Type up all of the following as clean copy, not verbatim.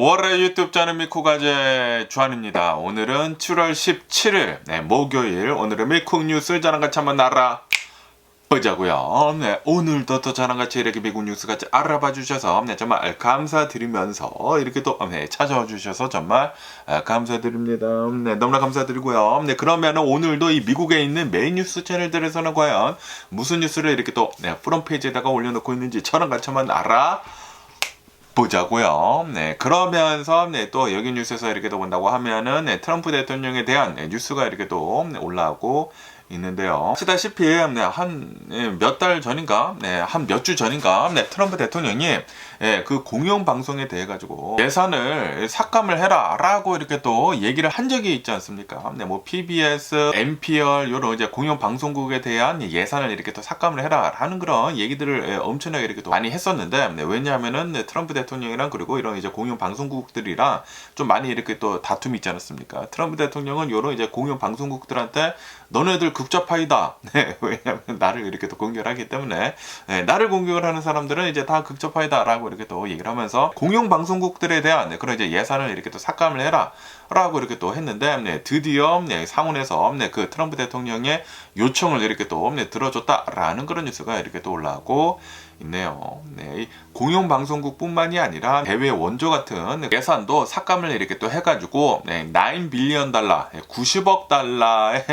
월요일 유튜브 저는 미코가제 주한입니다. 오늘은 7월 17일 목요일. 오늘은 미국 뉴스 저랑 같이 한번 알아보자고요. 오늘도 또 저랑 같이 이렇게 미국 뉴스 같이 알아봐 주셔서 정말 감사드리면서 이렇게 또 찾아와 주셔서 정말 감사드립니다. 너무나 감사드리고요. 그러면 오늘도 이 미국에 있는 메인 뉴스 채널들에서는 과연 무슨 뉴스를 이렇게 또 프론페이지에다가 올려놓고 있는지 저랑 같이 한번 보자고요. 그러면서 또 여기 뉴스에서 이렇게 또 본다고 하면은 트럼프 대통령에 대한 뉴스가 이렇게 또 올라오고 있는데요. 아시다시피 한 몇 달 전인가, 한 몇 주 전인가, 트럼프 대통령이 그 공영 방송에 대해 가지고 예산을 삭감을 해라라고 이렇게 또 얘기를 한 적이 있지 않습니까? 뭐 PBS, NPR 이런 이제 공영 방송국에 대한 예산을 이렇게 또 삭감을 해라라는 그런 얘기들을 엄청나게 이렇게 또 많이 했었는데, 왜냐하면은 트럼프 대통령이랑 그리고 이런 이제 공영 방송국들이랑 좀 많이 이렇게 또 다툼이 있지 않았습니까? 트럼프 대통령은 이런 이제 공영 방송국들한테 너네들 극좌파이다. 왜냐하면 나를 이렇게 또 공격을 하기 때문에 나를 공격을 하는 사람들은 이제 다 극좌파이다라고 이렇게 또 얘기를 하면서 공영 방송국들에 대한 그런 이제 예산을 이렇게 또 삭감을 해라라고 이렇게 또 했는데, 드디어 상원에서 그 트럼프 대통령의 요청을 이렇게 또 들어줬다라는 그런 뉴스가 이렇게 또 올라오고 있네요. 이 공영 방송국뿐만이 아니라 해외 원조 같은 예산도 삭감을 이렇게 또 해가지고 9 빌리언 달러, 90억 달러의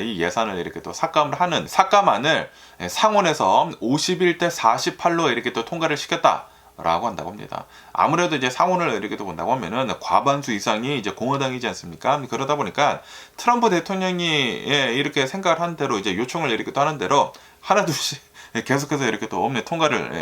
이 예산을 이렇게 또 삭감을 하는 삭감안을 상원에서 51대 48로 이렇게 또 통과를 시켰다. 라고 한다고 합니다. 아무래도 이제 상원을 이렇게 또 본다고 하면은 과반수 이상이 이제 공화당이지 않습니까? 그러다 보니까 트럼프 대통령이 이렇게 생각을 한 대로 이제 요청을 이렇게 또 하는 대로 하나둘씩 계속해서 이렇게 또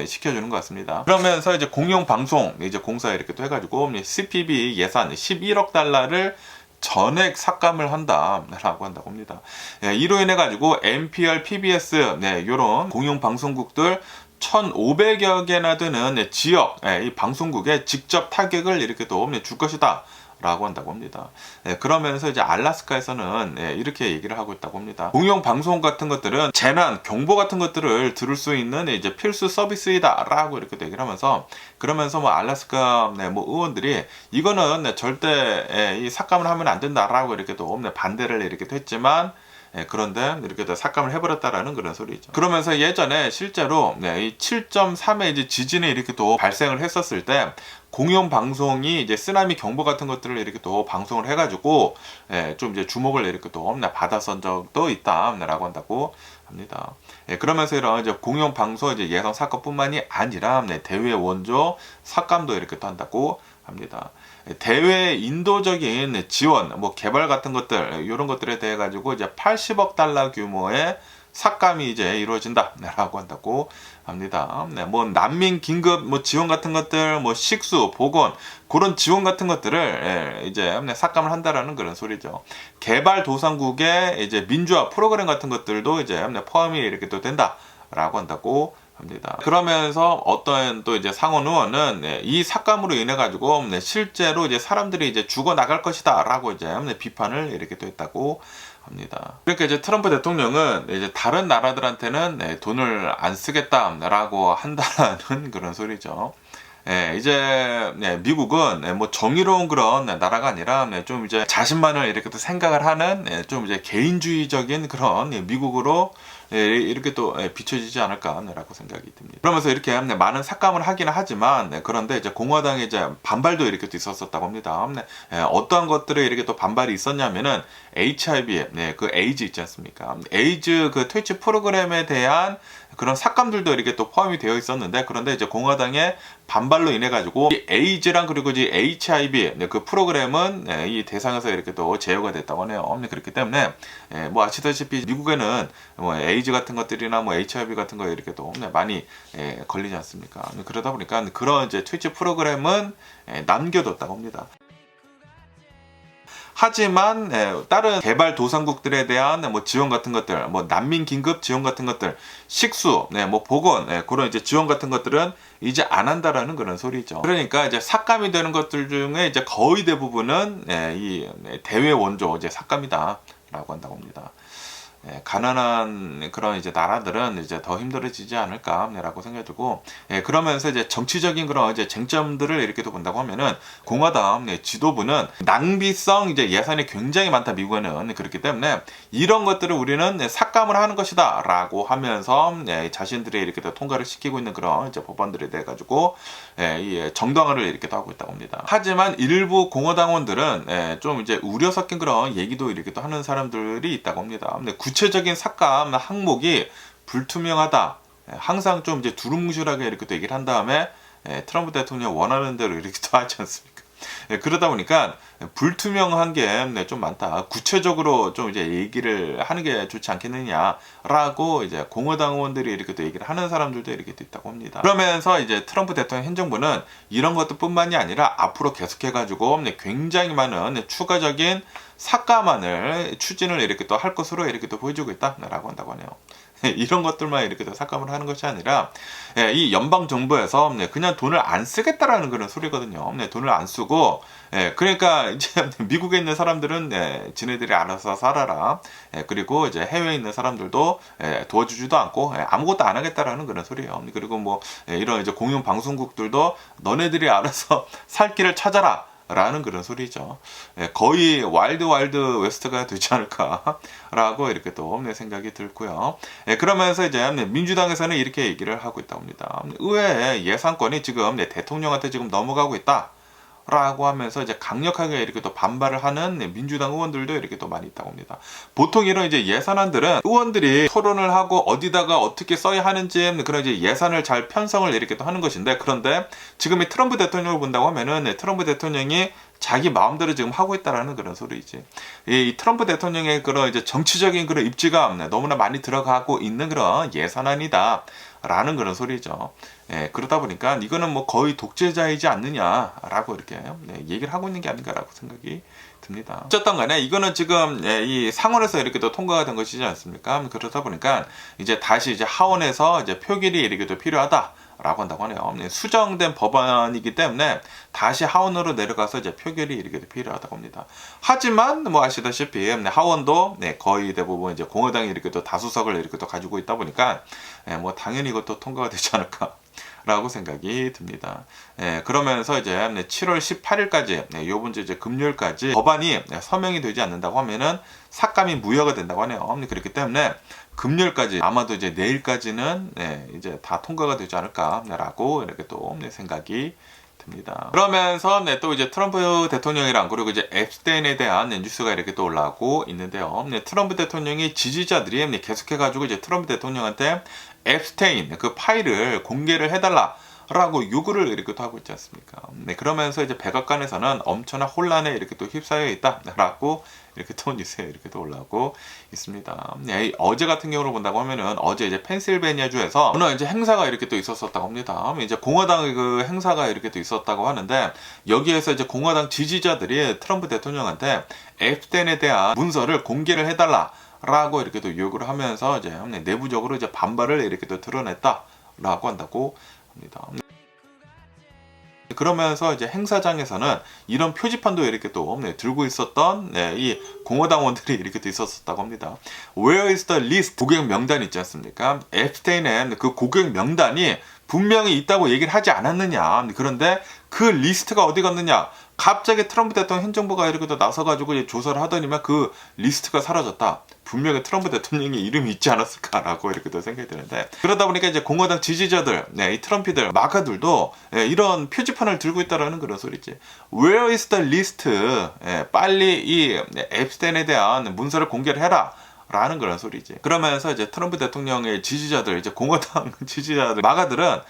시켜주는 것 같습니다. 그러면서 이제 공영 방송 이제 공사 이렇게 또 해가지고 CPB 예산 11억 달러를 전액 삭감을 한다라고 한다고 합니다. 이로 인해 가지고 NPR, PBS 이런 공영 방송국들 1,500여 개나 되는 지역 이 방송국에 직접 타격을 이렇게 또 줄 것이다. 라고 한다고 합니다. 그러면서 이제 알래스카에서는 이렇게 얘기를 하고 있다고 합니다. 공영 방송 같은 것들은 재난 경보 같은 것들을 들을 수 있는 이제 필수 서비스이다라고 이렇게 얘기를 하면서, 그러면서 뭐 알래스카 뭐 의원들이 이거는 절대 이 삭감을 하면 안 된다라고 이렇게 또 반대를 이렇게 또 했지만, 그런데 이렇게 삭감을 해버렸다라는 그런 소리죠. 그러면서 예전에 실제로 이 7.3의 이제 지진이 이렇게 또 발생을 했었을 때 공영 방송이 이제 쓰나미 경보 같은 것들을 이렇게 또 방송을 해가지고 좀 이제 주목을 이렇게 또 받았던 적도 있다라고 한다고 합니다. 그러면서 이런 이제 공영 방송 이제 예산 삭감뿐만이 아니라 대외 원조 삭감도 이렇게 또 한다고 합니다. 대외 인도적인 지원, 뭐 개발 같은 것들 이런 것들에 대해 가지고 이제 80억 달러 규모의 삭감이 이제 이루어진다라고 한다고 합니다. 뭐 난민 긴급 뭐 지원 같은 것들, 뭐 식수, 보건 그런 지원 같은 것들을 이제 삭감을 한다라는 그런 소리죠. 개발도상국의 이제 민주화 프로그램 같은 것들도 이제 포함이 이렇게 또 된다라고 한다고 합니다. 그러면서 어떤 또 이제 상원 의원은 이 삭감으로 인해 가지고 실제로 이제 사람들이 이제 죽어 나갈 것이다라고 이제 비판을 이렇게 또 했다고 합니다. 그러니까 이제 트럼프 대통령은 이제 다른 나라들한테는 돈을 안 쓰겠다라고 한다는 그런 소리죠. 이제 미국은 뭐 정의로운 그런 나라가 아니라 좀 이제 자신만을 이렇게 또 생각을 하는 좀 이제 개인주의적인 그런 미국으로 이렇게 또 비춰지지 않을까라고 생각이 듭니다. 그러면서 이렇게 많은 삭감을 하기는 하지만, 그런데 이제 공화당의 이제 반발도 이렇게 또 있었다고 합니다. 어떠한 것들에 이렇게 또 반발이 있었냐면은 HIV, 그 에이즈 있지 않습니까? 에이즈 그 퇴치 프로그램에 대한 그런 삭감들도 이렇게 또 포함이 되어 있었는데, 그런데 이제 공화당의 반발로 인해 가지고 이 에이즈랑 그리고 이제 HIV 그 프로그램은 이 대상에서 이렇게 또 제어가 됐다고 하네요. 그렇기 때문에 뭐 아시다시피 미국에는 뭐 에이즈 같은 것들이나 뭐 HIV 같은 거 이렇게 또 많이 걸리지 않습니까? 그러다 보니까 그런 이제 트위치 프로그램은 남겨뒀다고 합니다. 하지만 다른 개발도상국들에 대한 뭐 지원 같은 것들, 뭐 난민 긴급 지원 같은 것들, 식수, 뭐 보건 그런 이제 지원 같은 것들은 이제 안 한다라는 그런 소리죠. 그러니까 이제 삭감이 되는 것들 중에 이제 거의 대부분은 이 대외 원조 이제 삭감이다라고 한다고 합니다. 가난한 그런 이제 나라들은 이제 더 힘들어지지 않을까라고 생각이 들고, 그러면서 이제 정치적인 그런 이제 쟁점들을 이렇게 또 본다고 하면은 공화당 지도부는 낭비성 이제 예산이 굉장히 많다, 미국에는. 그렇기 때문에 이런 것들을 우리는 삭감을 하는 것이다라고 하면서 자신들이 이렇게 또 통과를 시키고 있는 그런 이제 법안들에 대해 가지고 이 정당화를 이렇게 또 하고 있다고 합니다. 하지만 일부 공화당원들은 좀 이제 우려 섞인 그런 얘기도 이렇게 또 하는 사람들이 있다고 합니다. 근데 구체적인 삭감 항목이 불투명하다, 항상 좀 이제 두루뭉실하게 이렇게 또 얘기를 한 다음에 트럼프 대통령 원하는 대로 이렇게 또 하지 않습니까? 그러다 보니까 불투명한 게 좀 많다. 구체적으로 좀 이제 얘기를 하는 게 좋지 않겠느냐라고 이제 공화당 의원들이 이렇게 또 얘기를 하는 사람들도 이렇게 또 있다고 합니다. 그러면서 이제 트럼프 대통령 행정부는 이런 것뿐만이 아니라 앞으로 계속해가지고 굉장히 많은 추가적인 삭감안을 추진을 이렇게 또 할 것으로 이렇게 또 보여주고 있다라고 한다고 하네요. 이런 것들만 이렇게 또 삭감을 하는 것이 아니라 이 연방 정부에서 그냥 돈을 안 쓰겠다라는 그런 소리거든요. 돈을 안 쓰고, 그러니까 이제 미국에 있는 사람들은 지네들이 알아서 살아라. 그리고 이제 해외에 있는 사람들도 도와주지도 않고 아무것도 안 하겠다라는 그런 소리예요. 그리고 뭐 이런 이제 공영 방송국들도 너네들이 알아서 살 길을 찾아라 라는 그런 소리죠. 거의 와일드 웨스트가 되지 않을까라고 이렇게 또 생각이 들고요. 그러면서 이제 민주당에서는 이렇게 얘기를 하고 있다고 합니다. 의회 예산권이 지금 대통령한테 지금 넘어가고 있다 라고 하면서 이제 강력하게 이렇게 또 반발을 하는 민주당 의원들도 이렇게 또 많이 있다고 합니다. 보통 이런 이제 예산안들은 의원들이 토론을 하고 어디다가 어떻게 써야 하는지 그런 이제 예산을 잘 편성을 이렇게 또 하는 것인데, 그런데 지금 이 트럼프 대통령을 본다고 하면은 트럼프 대통령이 자기 마음대로 지금 하고 있다라는 그런 소리지. 이 트럼프 대통령의 그런 이제 정치적인 그런 입지가 너무나 많이 들어가고 있는 그런 예산안이다 라는 그런 소리죠. 그러다 보니까 이거는 뭐 거의 독재자이지 않느냐라고 이렇게 얘기를 하고 있는 게 아닌가라고 생각이 듭니다. 어쨌든 간에 이거는 지금 이 상원에서 이렇게 또 통과가 된 것이지 않습니까? 그러다 보니까 이제 다시 이제 하원에서 이제 표결이 이렇게 또 필요하다 라고 한다고 하네요. 수정된 법안이기 때문에 다시 하원으로 내려가서 이제 표결이 이렇게 필요하다고 합니다. 하지만 뭐 아시다시피 하원도 거의 대부분 이제 공화당이 이렇게 또 다수석을 이렇게 또 가지고 있다 보니까 뭐 당연히 이것도 통과가 되지 않을까 라고 생각이 듭니다. 그러면서 이제 7월 18일까지 요번 주 이제 금요일까지 법안이 서명이 되지 않는다고 하면은 삭감이 무효가 된다고 하네요. 그렇기 때문에 금요일까지, 아마도 이제 내일까지는 이제 다 통과가 되지 않을까라고 이렇게 또 생각이 듭니다. 그러면서 또 이제 트럼프 대통령이랑 그리고 이제 앱스테인에 대한 뉴스가 이렇게 또 올라오고 있는데요. 트럼프 대통령이 지지자들이 계속해가지고 이제 트럼프 대통령한테 앱스테인 그 파일을 공개를 해달라 라고 요구를 이렇게 또 하고 있지 않습니까? 그러면서 이제 백악관에서는 엄청난 혼란에 이렇게 또 휩싸여 있다라고 이렇게 또 뉴스에 이렇게 또 올라오고 있습니다. 어제 같은 경우로 본다고 하면은 어제 이제 펜실베니아주에서 오늘 이제 행사가 이렇게 또 있었다고 합니다. 이제 공화당의 그 행사가 이렇게 또 있었다고 하는데, 여기에서 이제 공화당 지지자들이 트럼프 대통령한테 앱스테인에 대한 문서를 공개를 해달라 라고 이렇게 또 요구를 하면서 이제 내부적으로 이제 반발을 이렇게 또 드러냈다라고 한다고 합니다. 그러면서 이제 행사장에서는 이런 표지판도 이렇게 또 들고 있었던 이 공화당원들이 이렇게 또 있었다고 합니다. Where is the list? 고객 명단 있지 않습니까? 앱스테인은 그 고객 명단이 분명히 있다고 얘기를 하지 않았느냐. 그런데 그 리스트가 어디 갔느냐. 갑자기 트럼프 대통령 행정부가 이렇게 또 나서가지고 이제 조사를 하더니만 그 리스트가 사라졌다. 분명히 트럼프 대통령의 이름이 있지 않았을까라고 이렇게 또 생각이 드는데, 그러다 보니까 이제 공화당 지지자들, 이 트럼피들, 마가들도 이런 표지판을 들고 있다라는 그런 소리지. Where is the list? 빨리 이 앱스테인에 대한 문서를 공개를 해라. 라는 그런 소리지. 그러면서 이제 트럼프 대통령의 지지자들, 이제 공화당 지지자들, 마가들은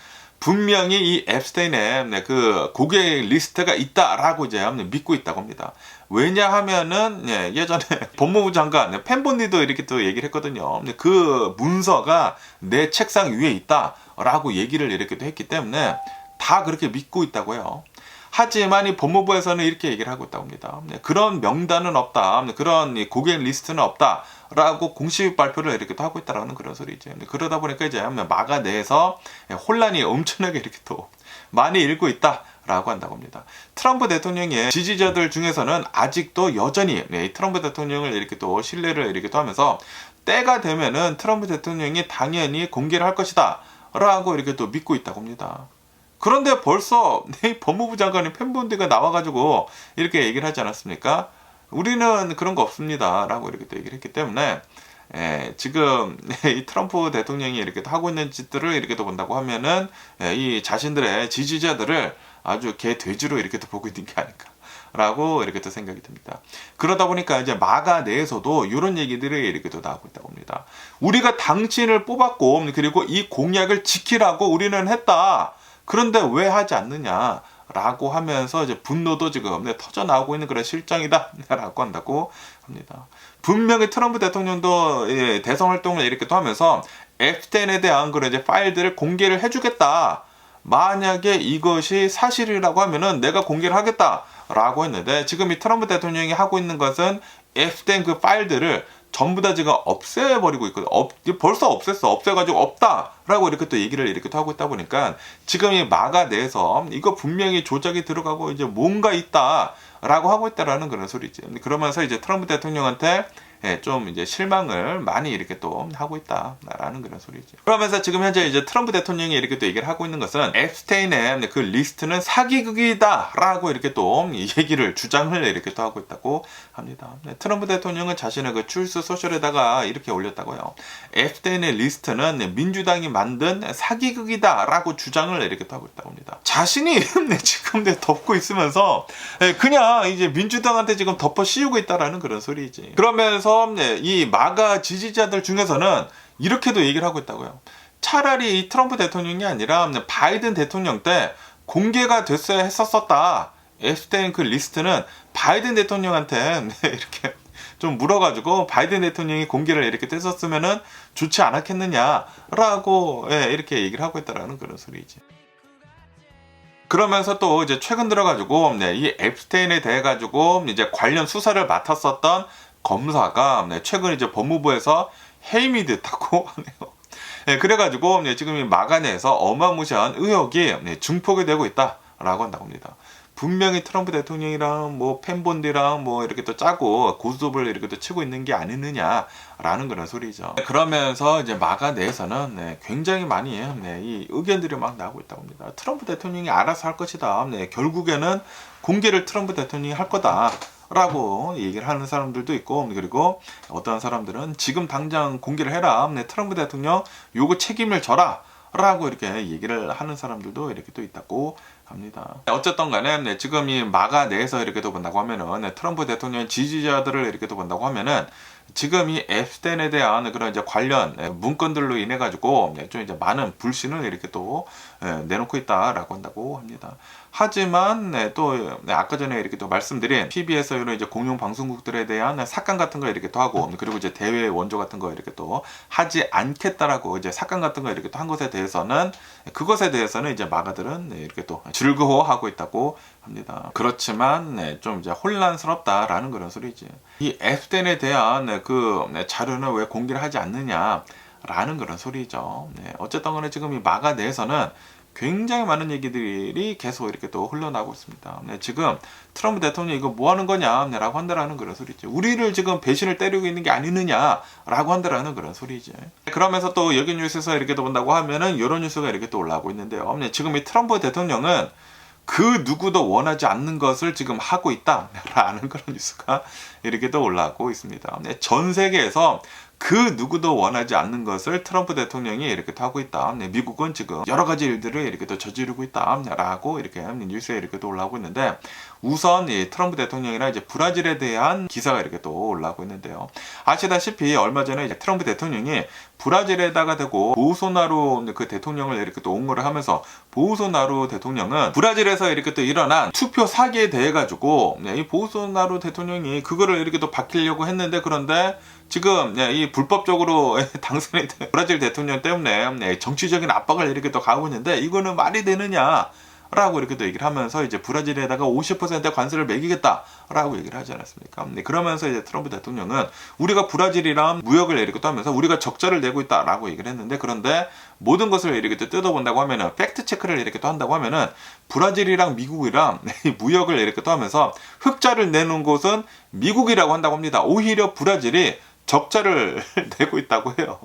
분명히 이 앱스테인의 그 고객 리스트가 있다라고 이제 믿고 있다고 합니다. 왜냐하면은 예전에 법무부 장관 펜본니도 이렇게 또 얘기를 했거든요. 그 문서가 내 책상 위에 있다라고 얘기를 이렇게 또 했기 때문에 다 그렇게 믿고 있다고 해요. 하지만 이 법무부에서는 이렇게 얘기를 하고 있다고 합니다. 그런 명단은 없다. 그런 고객 리스트는 없다. 라고 공식 발표를 이렇게 또 하고 있다라는 그런 소리죠. 그러다 보니까 이제 마가 내에서 혼란이 엄청나게 이렇게 또 많이 일고 있다라고 한다고 합니다. 트럼프 대통령의 지지자들 중에서는 아직도 여전히 트럼프 대통령을 이렇게 또 신뢰를 이렇게 또 하면서 때가 되면은 트럼프 대통령이 당연히 공개를 할 것이다 라고 이렇게 또 믿고 있다고 합니다. 그런데 벌써 법무부 장관이 팬분들가 나와가지고 이렇게 얘기를 하지 않았습니까? 우리는 그런 거 없습니다 라고 이렇게 또 얘기를 했기 때문에 지금 이 트럼프 대통령이 이렇게 또 하고 있는 짓들을 이렇게 또 본다고 하면은 이 자신들의 지지자들을 아주 개돼지로 이렇게 또 보고 있는 게 아닐까 라고 이렇게 또 생각이 듭니다. 그러다 보니까 이제 마가 내에서도 이런 얘기들이 이렇게 또 나오고 있다고 합니다. 우리가 당신을 뽑았고 그리고 이 공약을 지키라고 우리는 했다. 그런데 왜 하지 않느냐 라고 하면서 이제 분노도 지금 터져 나오고 있는 그런 실정이다 라고 한다고 합니다. 분명히 트럼프 대통령도 대선 활동을 이렇게 또 하면서 앱스테인에 대한 그런 이제 파일들을 공개를 해주겠다. 만약에 이것이 사실이라고 하면은 내가 공개를 하겠다 라고 했는데, 지금 이 트럼프 대통령이 하고 있는 것은 앱스테인 그 파일들을 전부 다 지금 없애버리고 있거든. 벌써 없애가지고 없다라고 이렇게 또 얘기를 이렇게 또 하고 있다 보니까 지금 이 마가 내에서 이거 분명히 조작이 들어가고 이제 뭔가 있다라고 하고 있다라는 그런 소리지. 그러면서 이제 트럼프 대통령한테 좀 이제 실망을 많이 이렇게 또 하고 있다라는 그런 소리죠. 그러면서 지금 현재 이제 트럼프 대통령이 이렇게 또 얘기를 하고 있는 것은 앱스테인의 그 리스트는 사기극이다라고 이렇게 또 얘기를 주장을 이렇게 또 하고 있다고 합니다. 트럼프 대통령은 자신의 그 트루스 소셜에다가 이렇게 올렸다고요. 앱스테인의 리스트는 민주당이 만든 사기극이다라고 주장을 이렇게 또 하고 있다고 합니다. 자신이 지금 덮고 있으면서 그냥 이제 민주당한테 지금 덮어 씌우고 있다라는 그런 소리지. 그러면서 이 마가 지지자들 중에서는 이렇게도 얘기를 하고 있다고요. 차라리 이 트럼프 대통령이 아니라 바이든 대통령 때 공개가 됐어야 했었다. 앱스테인 그 리스트는 바이든 대통령한테 이렇게 좀 물어가지고 바이든 대통령이 공개를 이렇게 했었으면은 좋지 않았겠느냐라고 이렇게 얘기를 하고 있다라는 그런 소리지. 그러면서 또 이제 최근 들어가지고 이 앱스테인에 대해 가지고 이제 관련 수사를 맡았었던 검사가 최근 이제 법무부에서 해임이 됐다고 하네요. 그래가지고 지금 이 마간에서 어마무시한 의혹이 증폭이 되고 있다라고 한다고 합니다. 분명히 트럼프 대통령이랑 뭐 팬본들이랑 뭐 이렇게 또 짜고 고스톱을 이렇게 또 치고 있는 게 아니느냐라는 그런 소리죠. 그러면서 이제 마가 내에서는 굉장히 많이 이 의견들이 막 나오고 있다고 합니다. 트럼프 대통령이 알아서 할 것이다. 결국에는 공개를 트럼프 대통령이 할 거다. 라고 얘기를 하는 사람들도 있고, 그리고 어떤 사람들은 지금 당장 공개를 해라. 트럼프 대통령 요거 책임을 져라. 라고 이렇게 얘기를 하는 사람들도 이렇게 또 있다고 합니다. 어쨌든 간에 지금 이 마가 내에서 이렇게 또 본다고 하면은 트럼프 대통령 지지자들을 이렇게 또 본다고 하면은 지금 이 앱스테인에 대한 그런 이제 관련 문건들로 인해 가지고 좀 이제 많은 불신을 이렇게 또 내놓고 있다라고 한다고 합니다. 하지만 또 아까 전에 이렇게 또 말씀드린 PBS 이런 이제 공영 방송국들에 대한 삭감 같은 거 이렇게 또 하고, 그리고 이제 대외 원조 같은 거 이렇게 또 하지 않겠다라고 이제 삭감 같은 거 이렇게 또 한 것에 대해서는, 그것에 대해서는 이제 마가들은 이렇게 또 즐거워하고 있다고 합니다. 그렇지만 좀 이제 혼란스럽다라는 그런 소리지. 이 앱스테인에 대한 그 자료는 왜 공개를 하지 않느냐라는 그런 소리죠. 어쨌든 간에 지금 이 마가 내에서는 굉장히 많은 얘기들이 계속 이렇게 또 흘러나오고 있습니다. 지금 트럼프 대통령이 이거 뭐 하는 거냐 라고 한다라는 그런 소리죠. 우리를 지금 배신을 때리고 있는 게 아니느냐 라고 한다라는 그런 소리죠. 그러면서 또 여기 뉴스에서 이렇게 또 본다고 하면은 이런 뉴스가 이렇게 또 올라오고 있는데요. 지금 이 트럼프 대통령은 그 누구도 원하지 않는 것을 지금 하고 있다라는 그런 뉴스가 이렇게 또 올라오고 있습니다. 전 세계에서 그 누구도 원하지 않는 것을 트럼프 대통령이 이렇게 또 하고 있다. 미국은 지금 여러 가지 일들을 이렇게 또 저지르고 있다라고 이렇게 뉴스에 이렇게 또 올라오고 있는데, 우선 이 트럼프 대통령이나 이제 브라질에 대한 기사가 이렇게 또 올라오고 있는데요. 아시다시피 얼마 전에 이제 트럼프 대통령이 브라질에다가 대고 보우소나루 그 대통령을 이렇게 또 옹호를 하면서, 보우소나루 대통령은 브라질에서 이렇게 또 일어난 투표 사기에 대해 가지고 이 보우소나루 대통령이 그거를 이렇게 또 바뀌려고 했는데, 그런데 지금 이 불법적으로 당선이 된 브라질 대통령 때문에 정치적인 압박을 이렇게 또 가하고 있는데, 이거는 말이 되느냐 라고 이렇게 또 얘기를 하면서 이제 브라질에다가 50% 관세를 매기겠다라고 얘기를 하지 않았습니까? 그러면서 이제 트럼프 대통령은 우리가 브라질이랑 무역을 이렇게 또 하면서 우리가 적자를 내고 있다라고 얘기를 했는데, 그런데 모든 것을 이렇게 또 뜯어본다고 하면은, 팩트 체크를 이렇게 또 한다고 하면은 브라질이랑 미국이랑 무역을 이렇게 또 하면서 흑자를 내는 곳은 미국이라고 한다고 합니다. 오히려 브라질이 적자를 내고 있다고 해요.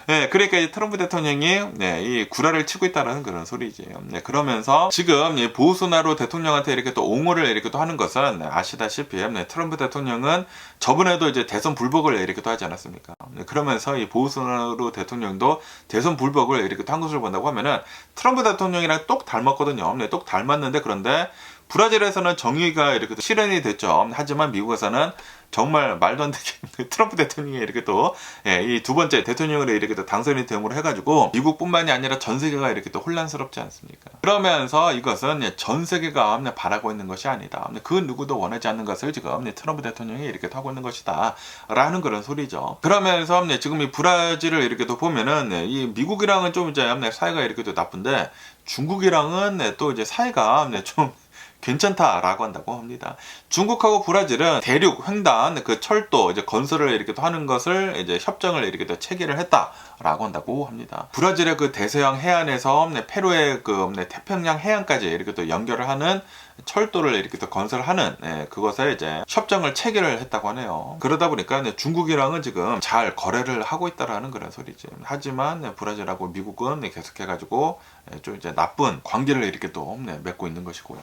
네, 그러니까 이 트럼프 대통령이 이 구라를 치고 있다는 그런 소리지. 그러면서 지금 이 보우소나로 대통령한테 이렇게 또 옹호를 이렇게 또 하는 것은 아시다시피 트럼프 대통령은 저번에도 이제 대선 불복을 이렇게 또 하지 않았습니까? 그러면서 이 보우소나로 대통령도 대선 불복을 이렇게 또 한 것을 본다고 하면은 트럼프 대통령이랑 똑 닮았거든요. 똑 닮았는데 그런데 브라질에서는 정의가 이렇게 또 실현이 됐죠. 하지만 미국에서는 정말 말도 안 되게 트럼프 대통령이 이렇게 또 이 두 번째 대통령으로 이렇게 또 당선이 됨으로 해가지고 미국뿐만이 아니라 전 세계가 이렇게 또 혼란스럽지 않습니까? 그러면서 이것은 전 세계가 바라고 있는 것이 아니다. 그 누구도 원하지 않는 것을 지금 트럼프 대통령이 이렇게 하고 있는 것이다. 라는 그런 소리죠. 그러면서 지금 이 브라질을 이렇게 또 보면은 이 미국이랑은 좀 이제 사이가 이렇게 또 나쁜데 중국이랑은 또 이제 사이가 좀 괜찮다라고 한다고 합니다. 중국하고 브라질은 대륙 횡단 그 철도 이제 건설을 이렇게 또 하는 것을 이제 협정을 이렇게 또 체결을 했다라고 한다고 합니다. 브라질의 그 대서양 해안에서 페루의 그 태평양 해안까지 이렇게 또 연결을 하는 철도를 이렇게 또 건설하는 그것에 이제 협정을 체결을 했다고 하네요. 그러다 보니까 중국이랑은 지금 잘 거래를 하고 있다라는 그런 소리지. 하지만 브라질하고 미국은 계속해가지고 좀 이제 나쁜 관계를 이렇게 또 맺고 있는 것이고요.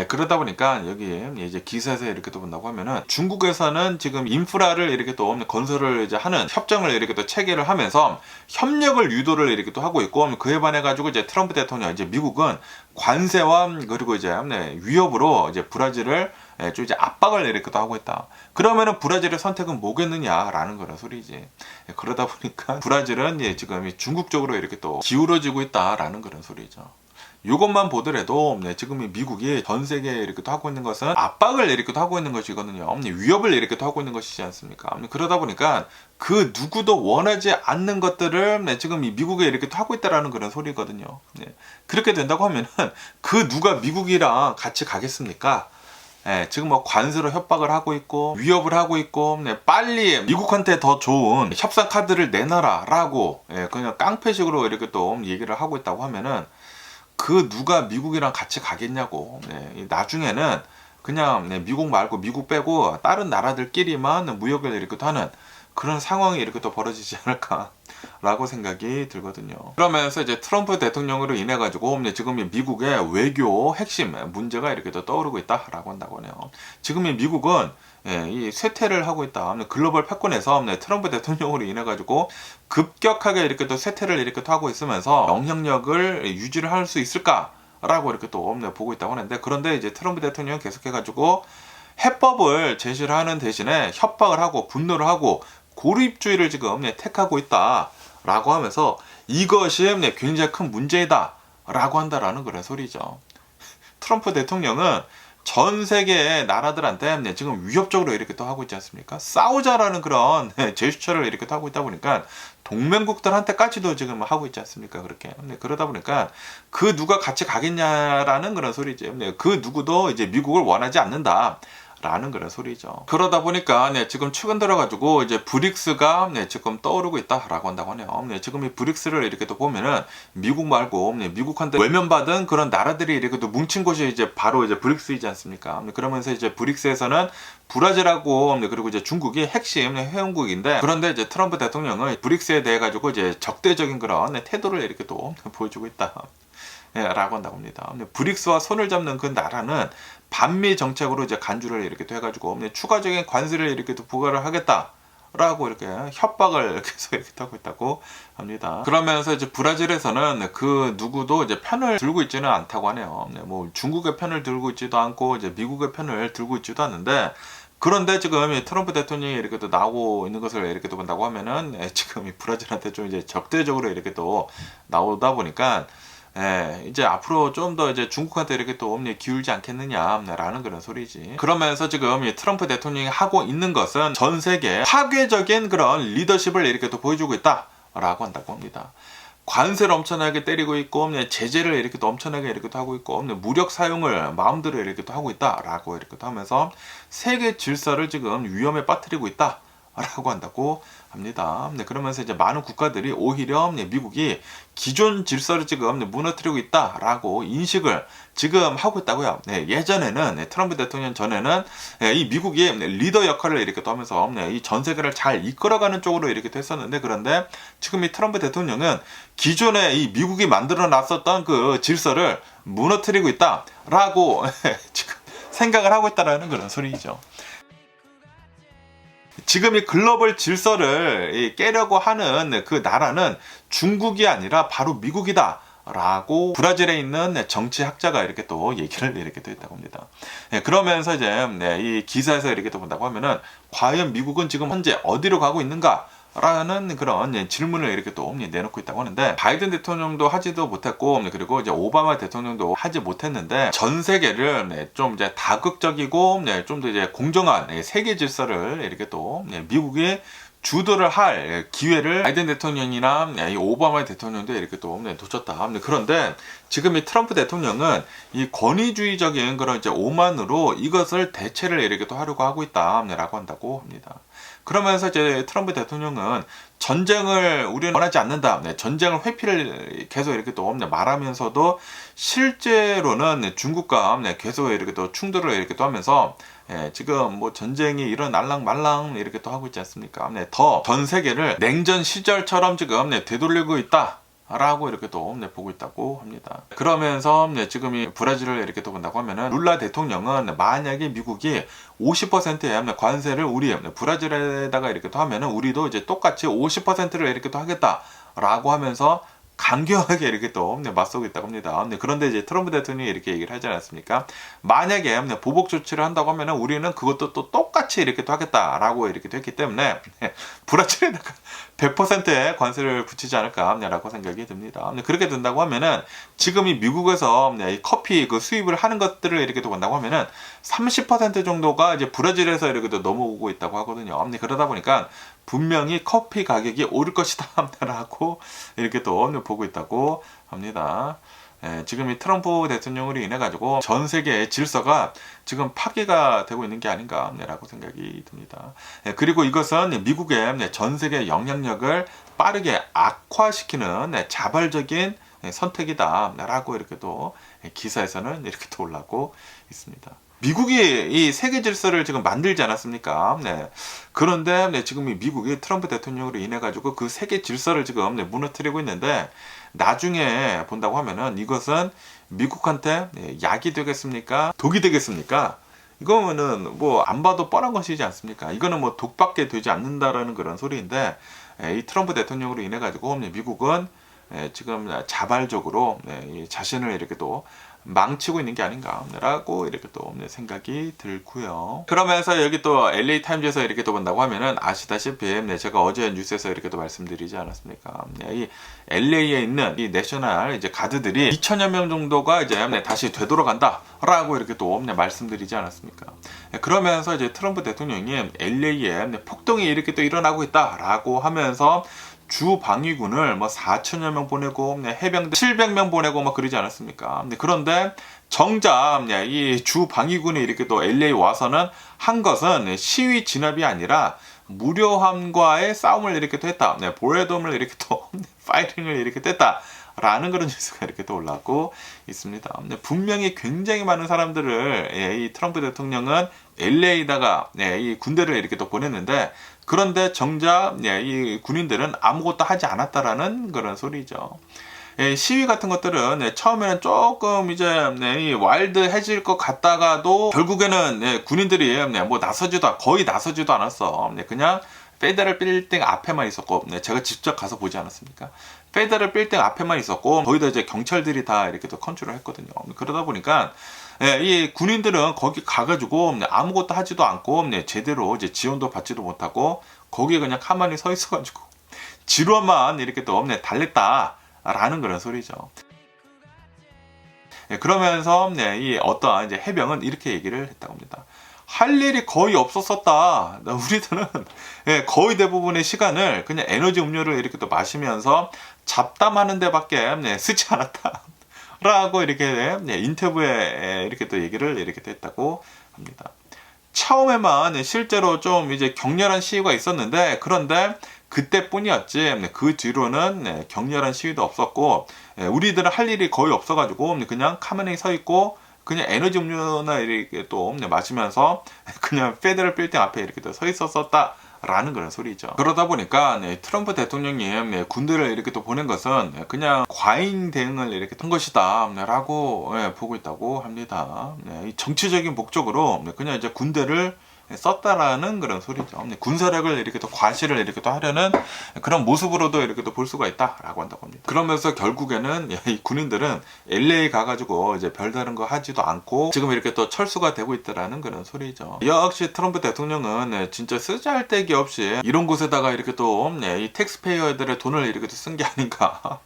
그러다 보니까 여기 이제 기사에서 이렇게 또 본다고 하면은 중국에서는 지금 인프라를 이렇게 또 건설을 이제 하는 협정을 이렇게 또 체결을 하면서 협력을 유도를 이렇게 또 하고 있고 그에 반해 가지고 이제 트럼프 대통령 이제 미국은 관세와 그리고 이제 위협으로 이제 브라질을 좀 이제 압박을 이렇게 또 하고 있다. 그러면은 브라질의 선택은 뭐겠느냐라는 그런 소리지. 그러다 보니까 브라질은 지금 중국 쪽으로 이렇게 또 기울어지고 있다라는 그런 소리죠. 이것만 보더라도 지금 미국이 전 세계에 이렇게 또 하고 있는 것은 압박을 이렇게 또 하고 있는 것이거든요. 위협을 이렇게 또 하고 있는 것이지 않습니까? 그러다 보니까 그 누구도 원하지 않는 것들을 지금 이 미국에 이렇게 또 하고 있다라는 그런 소리거든요. 그렇게 된다고 하면은 그 누가 미국이랑 같이 가겠습니까? 지금 뭐 관세로 협박을 하고 있고 위협을 하고 있고 빨리 미국한테 더 좋은 협상 카드를 내놔라라고 그냥 깡패식으로 이렇게 또 얘기를 하고 있다고 하면은 그 누가 미국이랑 같이 가겠냐고. 나중에는 그냥 미국 말고 미국 빼고 다른 나라들끼리만 무역을 이렇게 하는 그런 상황이 이렇게 또 벌어지지 않을까 라고 생각이 들거든요. 그러면서 이제 트럼프 대통령으로 인해 가지고 지금 미국의 외교 핵심 문제가 이렇게 또 떠오르고 있다라고 한다고 하네요. 지금 미국은 이 쇠퇴를 하고 있다. 글로벌 패권에서 트럼프 대통령으로 인해 가지고 급격하게 이렇게 또 쇠퇴를 이렇게 또 하고 있으면서 영향력을 유지를 할 수 있을까라고 이렇게 또 보고 있다고 하는데 그런데 이제 트럼프 대통령은 계속해 가지고 해법을 제시를 하는 대신에 협박을 하고 분노를 하고 고립주의를 지금 택하고 있다라고 하면서 이것이 굉장히 큰 문제이다 라고 한다라는 그런 소리죠. 트럼프 대통령은 전 세계의 나라들한테 지금 위협적으로 이렇게 또 하고 있지 않습니까? 싸우자라는 그런 제스처를 이렇게 또 하고 있다 보니까 동맹국들한테까지도 지금 하고 있지 않습니까? 그렇게. 그러다 보니까 그 누가 같이 가겠냐라는 그런 소리죠. 그 누구도 이제 미국을 원하지 않는다. 라는 그런 소리죠. 그러다 보니까 지금 최근 들어가지고 이제 브릭스가 지금 떠오르고 있다라고 한다고 하네요. 지금 이 브릭스를 이렇게 또 보면은 미국 말고 미국한테 외면받은 그런 나라들이 이렇게 또 뭉친 곳이 이제 바로 이제 브릭스이지 않습니까? 그러면서 이제 브릭스에서는 브라질하고 그리고 이제 중국이 핵심 회원국인데 그런데 이제 트럼프 대통령은 브릭스에 대해 가지고 이제 적대적인 그런 태도를 이렇게 또 보여주고 있다. 라고 한다고 합니다. 브릭스와 손을 잡는 그 나라는 반미 정책으로 이제 간주를 이렇게 또 해가지고 추가적인 관세를 이렇게 또 부과를 하겠다라고 이렇게 협박을 계속 이렇게 하고 있다고 합니다. 그러면서 이제 브라질에서는 그 누구도 이제 편을 들고 있지는 않다고 하네요. 뭐 중국의 편을 들고 있지도 않고 이제 미국의 편을 들고 있지도 않는데 그런데 지금 이 트럼프 대통령이 이렇게 또 나오고 있는 것을 이렇게 또 본다고 하면은 지금 이 브라질한테 좀 이제 적대적으로 이렇게 또 나오다 보니까 이제 앞으로 좀 더 이제 중국한테 이렇게 또 기울지 않겠느냐라는 그런 소리지. 그러면서 지금 이 트럼프 대통령이 하고 있는 것은 전 세계 파괴적인 그런 리더십을 이렇게 또 보여주고 있다라고 한다고 합니다. 관세를 엄청나게 때리고 있고 제재를 이렇게 또 엄청나게 이렇게 또 하고 있고 무력 사용을 마음대로 이렇게 또 하고 있다라고 이렇게 또 하면서 세계 질서를 지금 위험에 빠뜨리고 있다. 라고 한다고 합니다. 그러면서 이제 많은 국가들이 오히려 미국이 기존 질서를 지금 무너뜨리고 있다라고 인식을 지금 하고 있다고요. 예전에는 트럼프 대통령 전에는 이 미국이 리더 역할을 이렇게 또 하면서 이 전 세계를 잘 이끌어가는 쪽으로 이렇게 됐었는데, 그런데 지금 이 트럼프 대통령은 기존에 이 미국이 만들어 놨었던 그 질서를 무너뜨리고 있다라고 지금 생각을 하고 있다라는 그런 소리죠. 지금 이 글로벌 질서를 깨려고 하는 그 나라는 중국이 아니라 바로 미국이다 라고 브라질에 있는 정치학자가 이렇게 또 얘기를 이렇게 또 했다고 합니다. 그러면서 이제 이 기사에서 이렇게 또 본다고 하면은 과연 미국은 지금 현재 어디로 가고 있는가? 라는 그런 질문을 이렇게 또 내놓고 있다고 하는데, 바이든 대통령도 하지도 못했고, 그리고 이제 오바마 대통령도 하지 못했는데, 전 세계를 좀 이제 다극적이고 좀 더 이제 공정한 세계 질서를 이렇게 또 미국이 주도를 할 기회를 바이든 대통령이나 이 오바마 대통령도 이렇게 또 놓쳤다. 그런데 지금 이 트럼프 대통령은 이 권위주의적인 그런 이제 오만으로 이것을 대체를 이렇게 또 하려고 하고 있다라고 한다고 합니다. 그러면서 이제 트럼프 대통령은 전쟁을 우리는 원하지 않는다. 전쟁을 회피를 계속 이렇게 또 말하면서도 실제로는 중국과 계속 이렇게 또 충돌을 이렇게 또 하면서 지금 뭐 전쟁이 일어날랑 말랑 이렇게 또 하고 있지 않습니까? 더 전 세계를 냉전 시절처럼 지금 되돌리고 있다. 라고 이렇게 또 보고 있다고 합니다. 그러면서 지금 이 브라질을 이렇게 또 본다고 하면은 룰라 대통령은 만약에 미국이 50%의 관세를 우리 브라질에다가 이렇게 또 하면은 우리도 이제 똑같이 50%를 이렇게 또 하겠다라고 하면서 강경하게 이렇게 또 맞서고 있다고 합니다. 그런데 이제 트럼프 대통령이 이렇게 얘기를 하지 않았습니까? 만약에 보복 조치를 한다고 하면은 우리는 그것도 또 똑같이 이렇게 또 하겠다라고 이렇게 됐기 때문에 브라질에다가 100%의 관세를 붙이지 않을까라고 생각이 듭니다. 그렇게 된다고 하면은 지금 이 미국에서 이 커피 그 수입을 하는 것들을 이렇게 또 본다고 하면은 30% 정도가 이제 브라질에서 이렇게 또 넘어오고 있다고 하거든요. 그러다 보니까 분명히 커피 가격이 오를 것이다 라고 이렇게 또 보고 있다고 합니다. 지금 이 트럼프 대통령으로 인해 가지고 전 세계의 질서가 지금 파괴가 되고 있는 게 아닌가라고 생각이 듭니다. 그리고 이것은 미국의 전 세계 영향력을 빠르게 악화시키는 자발적인 선택이다라고 이렇게 또 기사에서는 이렇게 또 올라오고 있습니다. 미국이 이 세계 질서를 지금 만들지 않았습니까? 그런데 지금 이 미국이 트럼프 대통령으로 인해 가지고 그 세계 질서를 지금 무너뜨리고 있는데, 나중에 본다고 하면은 이것은 미국한테 약이 되겠습니까? 독이 되겠습니까? 이거는 뭐 안 봐도 뻔한 것이지 않습니까? 이거는 뭐 독밖에 되지 않는다라는 그런 소리인데, 이 트럼프 대통령으로 인해 가지고 미국은 지금 자발적으로 자신을 이렇게 또 망치고 있는 게 아닌가라고 이렇게 또 생각이 들고요. 그러면서 여기 또 LA 타임즈에서 이렇게 또 본다고 하면은 아시다시피 제가 어제 뉴스에서 이렇게 또 말씀드리지 않았습니까? 이 LA에 있는 이 내셔널 이제 가드들이 2천여 명 정도가 이제 다시 되돌아간다라고 이렇게 또 말씀드리지 않았습니까? 그러면서 이제 트럼프 대통령이 LA에 폭동이 이렇게 또 일어나고 있다라고 하면서 주 방위군을 뭐 4천여 명 보내고 해병대 700명 보내고 뭐 그러지 않았습니까? 그런데 정작 이 주 방위군이 이렇게 또 LA 와서는 한 것은 시위 진압이 아니라 무료함과의 싸움을 이렇게 또 했다. 보레돔을 이렇게 또 파이팅을 이렇게 뗐다. 라는 그런 뉴스가 이렇게 또 올라오고 있습니다. 분명히 굉장히 많은 사람들을 이 트럼프 대통령은 LA에다가 이 군대를 이렇게 또 보냈는데, 그런데 정작 이 군인들은 아무것도 하지 않았다라는 그런 소리죠. 시위 같은 것들은 처음에는 조금 이제 와일드해질 것 같다가도 결국에는 군인들이 뭐 거의 나서지도 않았어. 그냥 페더럴 빌딩 앞에만 있었고, 제가 직접 가서 보지 않았습니까? 페더럴 빌딩 앞에만 있었고, 거의 다 이제 경찰들이 다 이렇게 또 컨트롤을 했거든요. 그러다 보니까 이 군인들은 거기 가가지고 아무것도 하지도 않고 제대로 이제 지원도 받지도 못하고 거기에 그냥 가만히 서 있어가지고 지루함만 이렇게 또 달랬다라는 그런 소리죠. 그러면서 이 어떠한 이제 해병은 이렇게 얘기를 했다고 합니다. 할 일이 거의 없었었다. 우리들은 거의 대부분의 시간을 그냥 에너지 음료를 이렇게 또 마시면서 잡담하는 데밖에 쓰지 않았다. 라고 이렇게 인터뷰에 이렇게 또 얘기를 이렇게 또 했다고 합니다. 처음에만 실제로 좀 이제 격렬한 시위가 있었는데, 그런데 그때뿐이었지 그 뒤로는 격렬한 시위도 없었고, 우리들은 할 일이 거의 없어가지고 그냥 가만히 서 있고 그냥 에너지 음료나 이렇게 또 마시면서 그냥 페더럴 빌딩 앞에 이렇게 또 서 있었었다 라는 그런 소리죠. 그러다 보니까 트럼프 대통령이 군대를 이렇게 또 보낸 것은 그냥 과잉 대응을 이렇게 한 것이다 라고 보고 있다고 합니다. 이 정치적인 목적으로 그냥 이제 군대를 썼다라는 그런 소리죠. 군사력을 이렇게 또 과시를 이렇게 또 하려는 그런 모습으로도 이렇게 또 볼 수가 있다라고 한다고 합니다. 그러면서 결국에는 이 군인들은 LA 가가지고 이제 별다른 거 하지도 않고 지금 이렇게 또 철수가 되고 있다라는 그런 소리죠. 역시 트럼프 대통령은 진짜 쓰잘데기 없이 이런 곳에다가 이렇게 또 이 텍스페이어들의 돈을 이렇게 또 쓴 게 아닌가.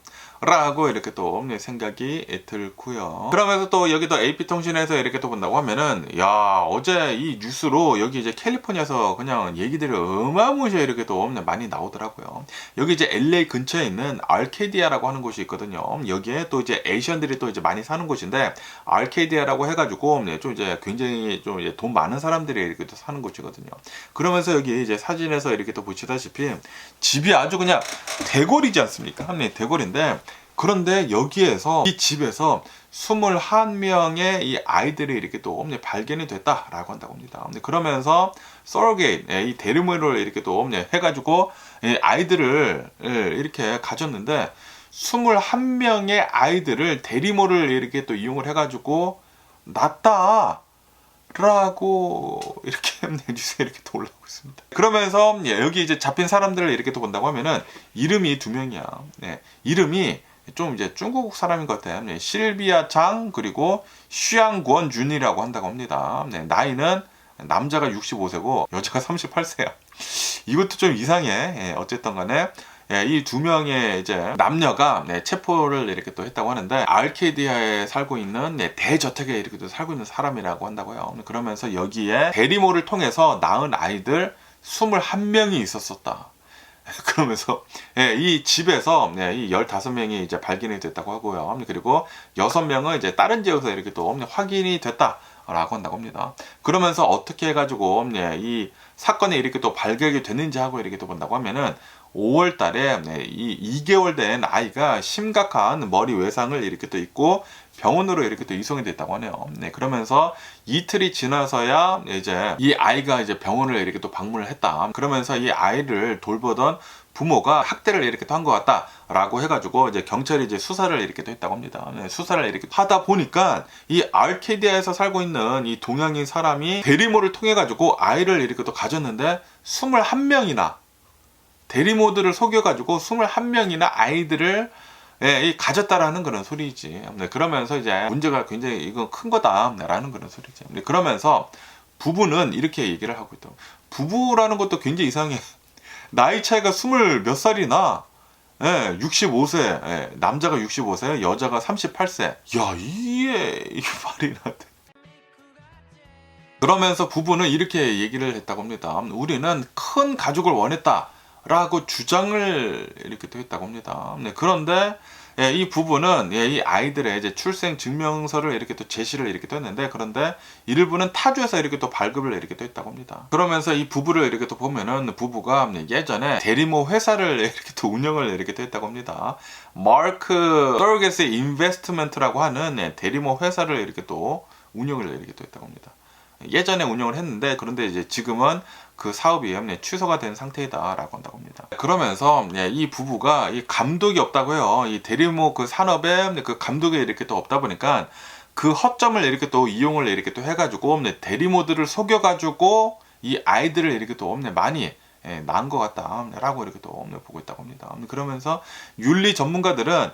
라고 이렇게 또 생각이 들고요. 그러면서 또 여기도 AP통신에서 이렇게 또 본다고 하면은, 야, 어제 이 뉴스로 여기 이제 캘리포니아에서 그냥 얘기들이 어마무시하게 이렇게 또 많이 나오더라고요. 여기 이제 LA 근처에 있는 알케디아라고 하는 곳이 있거든요. 여기에 또 이제 에이시언들이 또 이제 많이 사는 곳인데, 알케디아라고 해가지고 좀 이제 굉장히 좀 이제 돈 많은 사람들이 이렇게 또 사는 곳이거든요. 그러면서 여기 이제 사진에서 이렇게 또 보시다시피 집이 아주 그냥 대궐이지 않습니까? 대궐인데, 그런데 여기에서 이 집에서 21명의 이 아이들이 이렇게 또 발견이 됐다라고 한다고 합니다. 그러면서 서로게이트, 이 대리모를 이렇게 또 해가지고 아이들을 이렇게 가졌는데 21명의 아이들을 대리모를 이렇게 또 이용을 해가지고 낳았다. 라고 이렇게 뉴스에 이렇게 또 올라오고 있습니다. 그러면서 여기 이제 잡힌 사람들을 이렇게 또 본다고 하면은 이름이 2명이야. 이름이 좀 이제 중국 사람인 것 같아요. 실비아 장 그리고 슈양권 준이라고 한다고 합니다. 나이는 남자가 65세고 여자가 38세야. 이것도 좀 이상해. 어쨌든 간에 이 2명의 이제 남녀가 체포를 이렇게 또 했다고 하는데, 알케디아에 살고 있는 대저택에 이렇게 또 살고 있는 사람이라고 한다고요. 그러면서 여기에 대리모를 통해서 낳은 아이들 21명이 있었었다. 그러면서 이 집에서 이 15명이 이제 발견이 됐다고 하고요. 그리고 6명은 이제 다른 지역에서 이렇게 또 확인이 됐다라고 한다고 합니다. 그러면서 어떻게 해가지고 이 사건이 이렇게 또 발견이 됐는지 하고 이렇게 또 본다고 하면은 5월 달에 이 2개월 된 아이가 심각한 머리 외상을 이렇게 또 있고 병원으로 이렇게 또 이송이 됐다고 하네요. 그러면서 이틀이 지나서야 이제 이 아이가 이제 병원을 이렇게 또 방문을 했다. 그러면서 이 아이를 돌보던 부모가 학대를 이렇게 또 한 것 같다라고 해가지고 이제 경찰이 이제 수사를 이렇게 또 했다고 합니다. 수사를 이렇게 하다 보니까 이 알케디아에서 살고 있는 이 동양인 사람이 대리모를 통해 가지고 아이를 이렇게 또 가졌는데 21명이나 대리모들을 속여가지고 21명이나 아이들을 가졌다라는 그런 소리지. 그러면서 이제 문제가 굉장히 이건 큰 거다라는 그런 소리지. 그러면서 부부는 이렇게 얘기를 하고 있다. 부부라는 것도 굉장히 이상해. 나이 차이가 20 몇 살이나 65세, 남자가 65세, 여자가 38세. 야, 이게 말이 나대. 그러면서 부부는 이렇게 얘기를 했다고 합니다. 우리는 큰 가족을 원했다. 라고 주장을 이렇게 또 했다고 합니다. 그런데 이 부부는 이 아이들의 이제 출생 증명서를 이렇게 또 제시를 이렇게 또 했는데, 그런데 일부는 타주에서 이렇게 또 발급을 이렇게 또 했다고 합니다. 그러면서 이 부부를 이렇게 또 보면은 부부가 예전에 대리모 회사를 이렇게 또 운영을 이렇게 또 했다고 합니다. 마크 서게스 인베스트먼트라고 하는 대리모 회사를 이렇게 또 운영을 이렇게 또 했다고 합니다. 예전에 운영을 했는데, 그런데 이제 지금은 그 사업이 취소가 된 상태이다라고 한다고 합니다. 그러면서 이 부부가 이 감독이 없다고 해요. 이 대리모 그 산업에 그 감독이 이렇게 또 없다 보니까 그 허점을 이렇게 또 이용을 이렇게 또 해가지고 대리모들을 속여가지고 이 아이들을 이렇게 또 많이 낳은 것 같다라고 이렇게 또 보고 있다고 합니다. 그러면서 윤리 전문가들은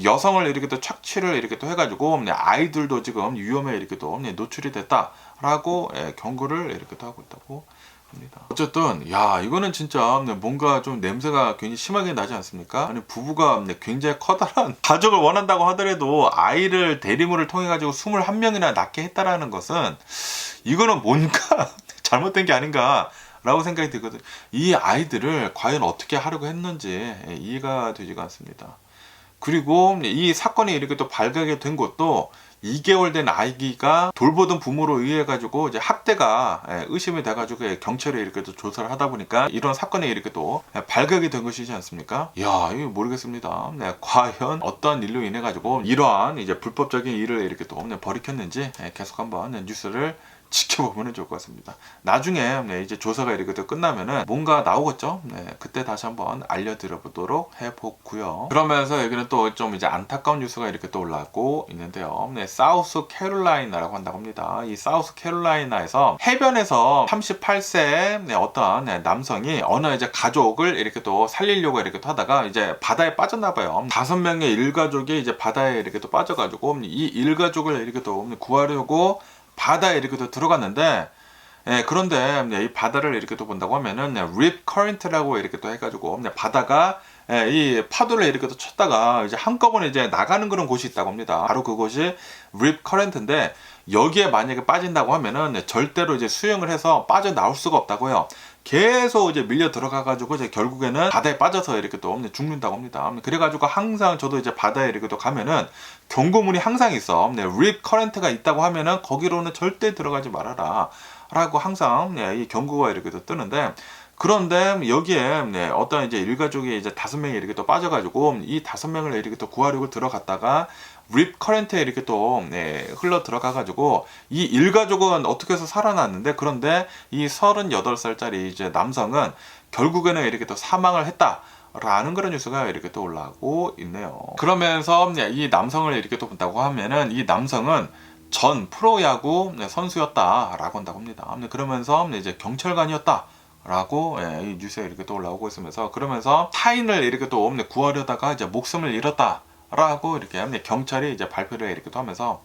여성을 이렇게 또 착취를 이렇게 또 해가지고 아이들도 지금 위험에 이렇게 또 노출이 됐다라고 경고를 이렇게 또 하고 있다고 합니다. 어쨌든 야, 이거는 진짜 뭔가 좀 냄새가 굉장히 심하게 나지 않습니까? 아니, 부부가 굉장히 커다란 가족을 원한다고 하더라도 아이를 대리모를 통해 가지고 21명이나 낳게 했다라는 것은 이거는 뭔가 잘못된 게 아닌가 라고 생각이 들거든요. 이 아이들을 과연 어떻게 하려고 했는지 이해가 되지가 않습니다. 그리고 이 사건이 이렇게 또 발각이 된 것도 2개월 된 아기가 돌보던 부모로 의해 가지고 이제 학대가 의심이 돼 가지고 경찰에 이렇게 또 조사를 하다 보니까 이런 사건이 이렇게 또 발각이 된 것이지 않습니까? 이야, 이거 모르겠습니다. 과연 어떤 일로 인해 가지고 이러한 이제 불법적인 일을 이렇게 또 벌이켰는지 계속 한번 뉴스를 지켜보면 좋을 것 같습니다. 나중에 이제 조사가 이렇게 또 끝나면은 뭔가 나오겠죠. 그때 다시 한번 알려드려 보도록 해보고요. 그러면서 여기는 또 좀 이제 안타까운 뉴스가 이렇게 또 올라오고 있는데요. 사우스 캐롤라이나라고 한다고 합니다. 이 사우스 캐롤라이나에서 해변에서 38세 어떤 남성이 어느 이제 가족을 이렇게 또 살리려고 이렇게 또 하다가 이제 바다에 빠졌나 봐요. 5명의 일가족이 이제 바다에 이렇게 또 빠져가지고 이 일가족을 이렇게 또 구하려고 바다에 이렇게 또 들어갔는데, 그런데 이 바다를 이렇게 또 본다고 하면은 립 커런트라고 이렇게 또 해가지고 바다가 이 파도를 이렇게 또 쳤다가 이제 한꺼번에 이제 나가는 그런 곳이 있다고 합니다. 바로 그곳이 립 커런트인데, 여기에 만약에 빠진다고 하면은 절대로 이제 수영을 해서 빠져 나올 수가 없다고요. 계속 이제 밀려 들어가가지고 이제 결국에는 바다에 빠져서 이렇게 또 죽는다고 합니다. 그래가지고 항상 저도 이제 바다에 이렇게 또 가면은 경고문이 항상 있어. 립 커런트가 있다고 하면은 거기로는 절대 들어가지 말아라 라고 항상 이 경고가 이렇게 또 뜨는데, 그런데 여기에 어떤 이제 일가족이 이제 5명이 이렇게 또 빠져가지고 이 5명을 이렇게 또 구하려고 들어갔다가 립 커런트에 이렇게 또 흘러 들어가가지고 이 일가족은 어떻게 해서 살아났는데, 그런데 이 38살짜리 이제 남성은 결국에는 이렇게 또 사망을 했다 라는 그런 뉴스가 이렇게 또 올라오고 있네요. 그러면서 이 남성을 이렇게 또 본다고 하면은 이 남성은 전 프로야구 선수였다라고 한다고 합니다. 그러면서 이제 경찰관이었다 라고 이 뉴스에 이렇게 또 올라오고 있으면서, 그러면서 타인을 이렇게 또 구하려다가 이제 목숨을 잃었다 라고 이렇게 경찰이 이제 발표를 이렇게 또 하면서,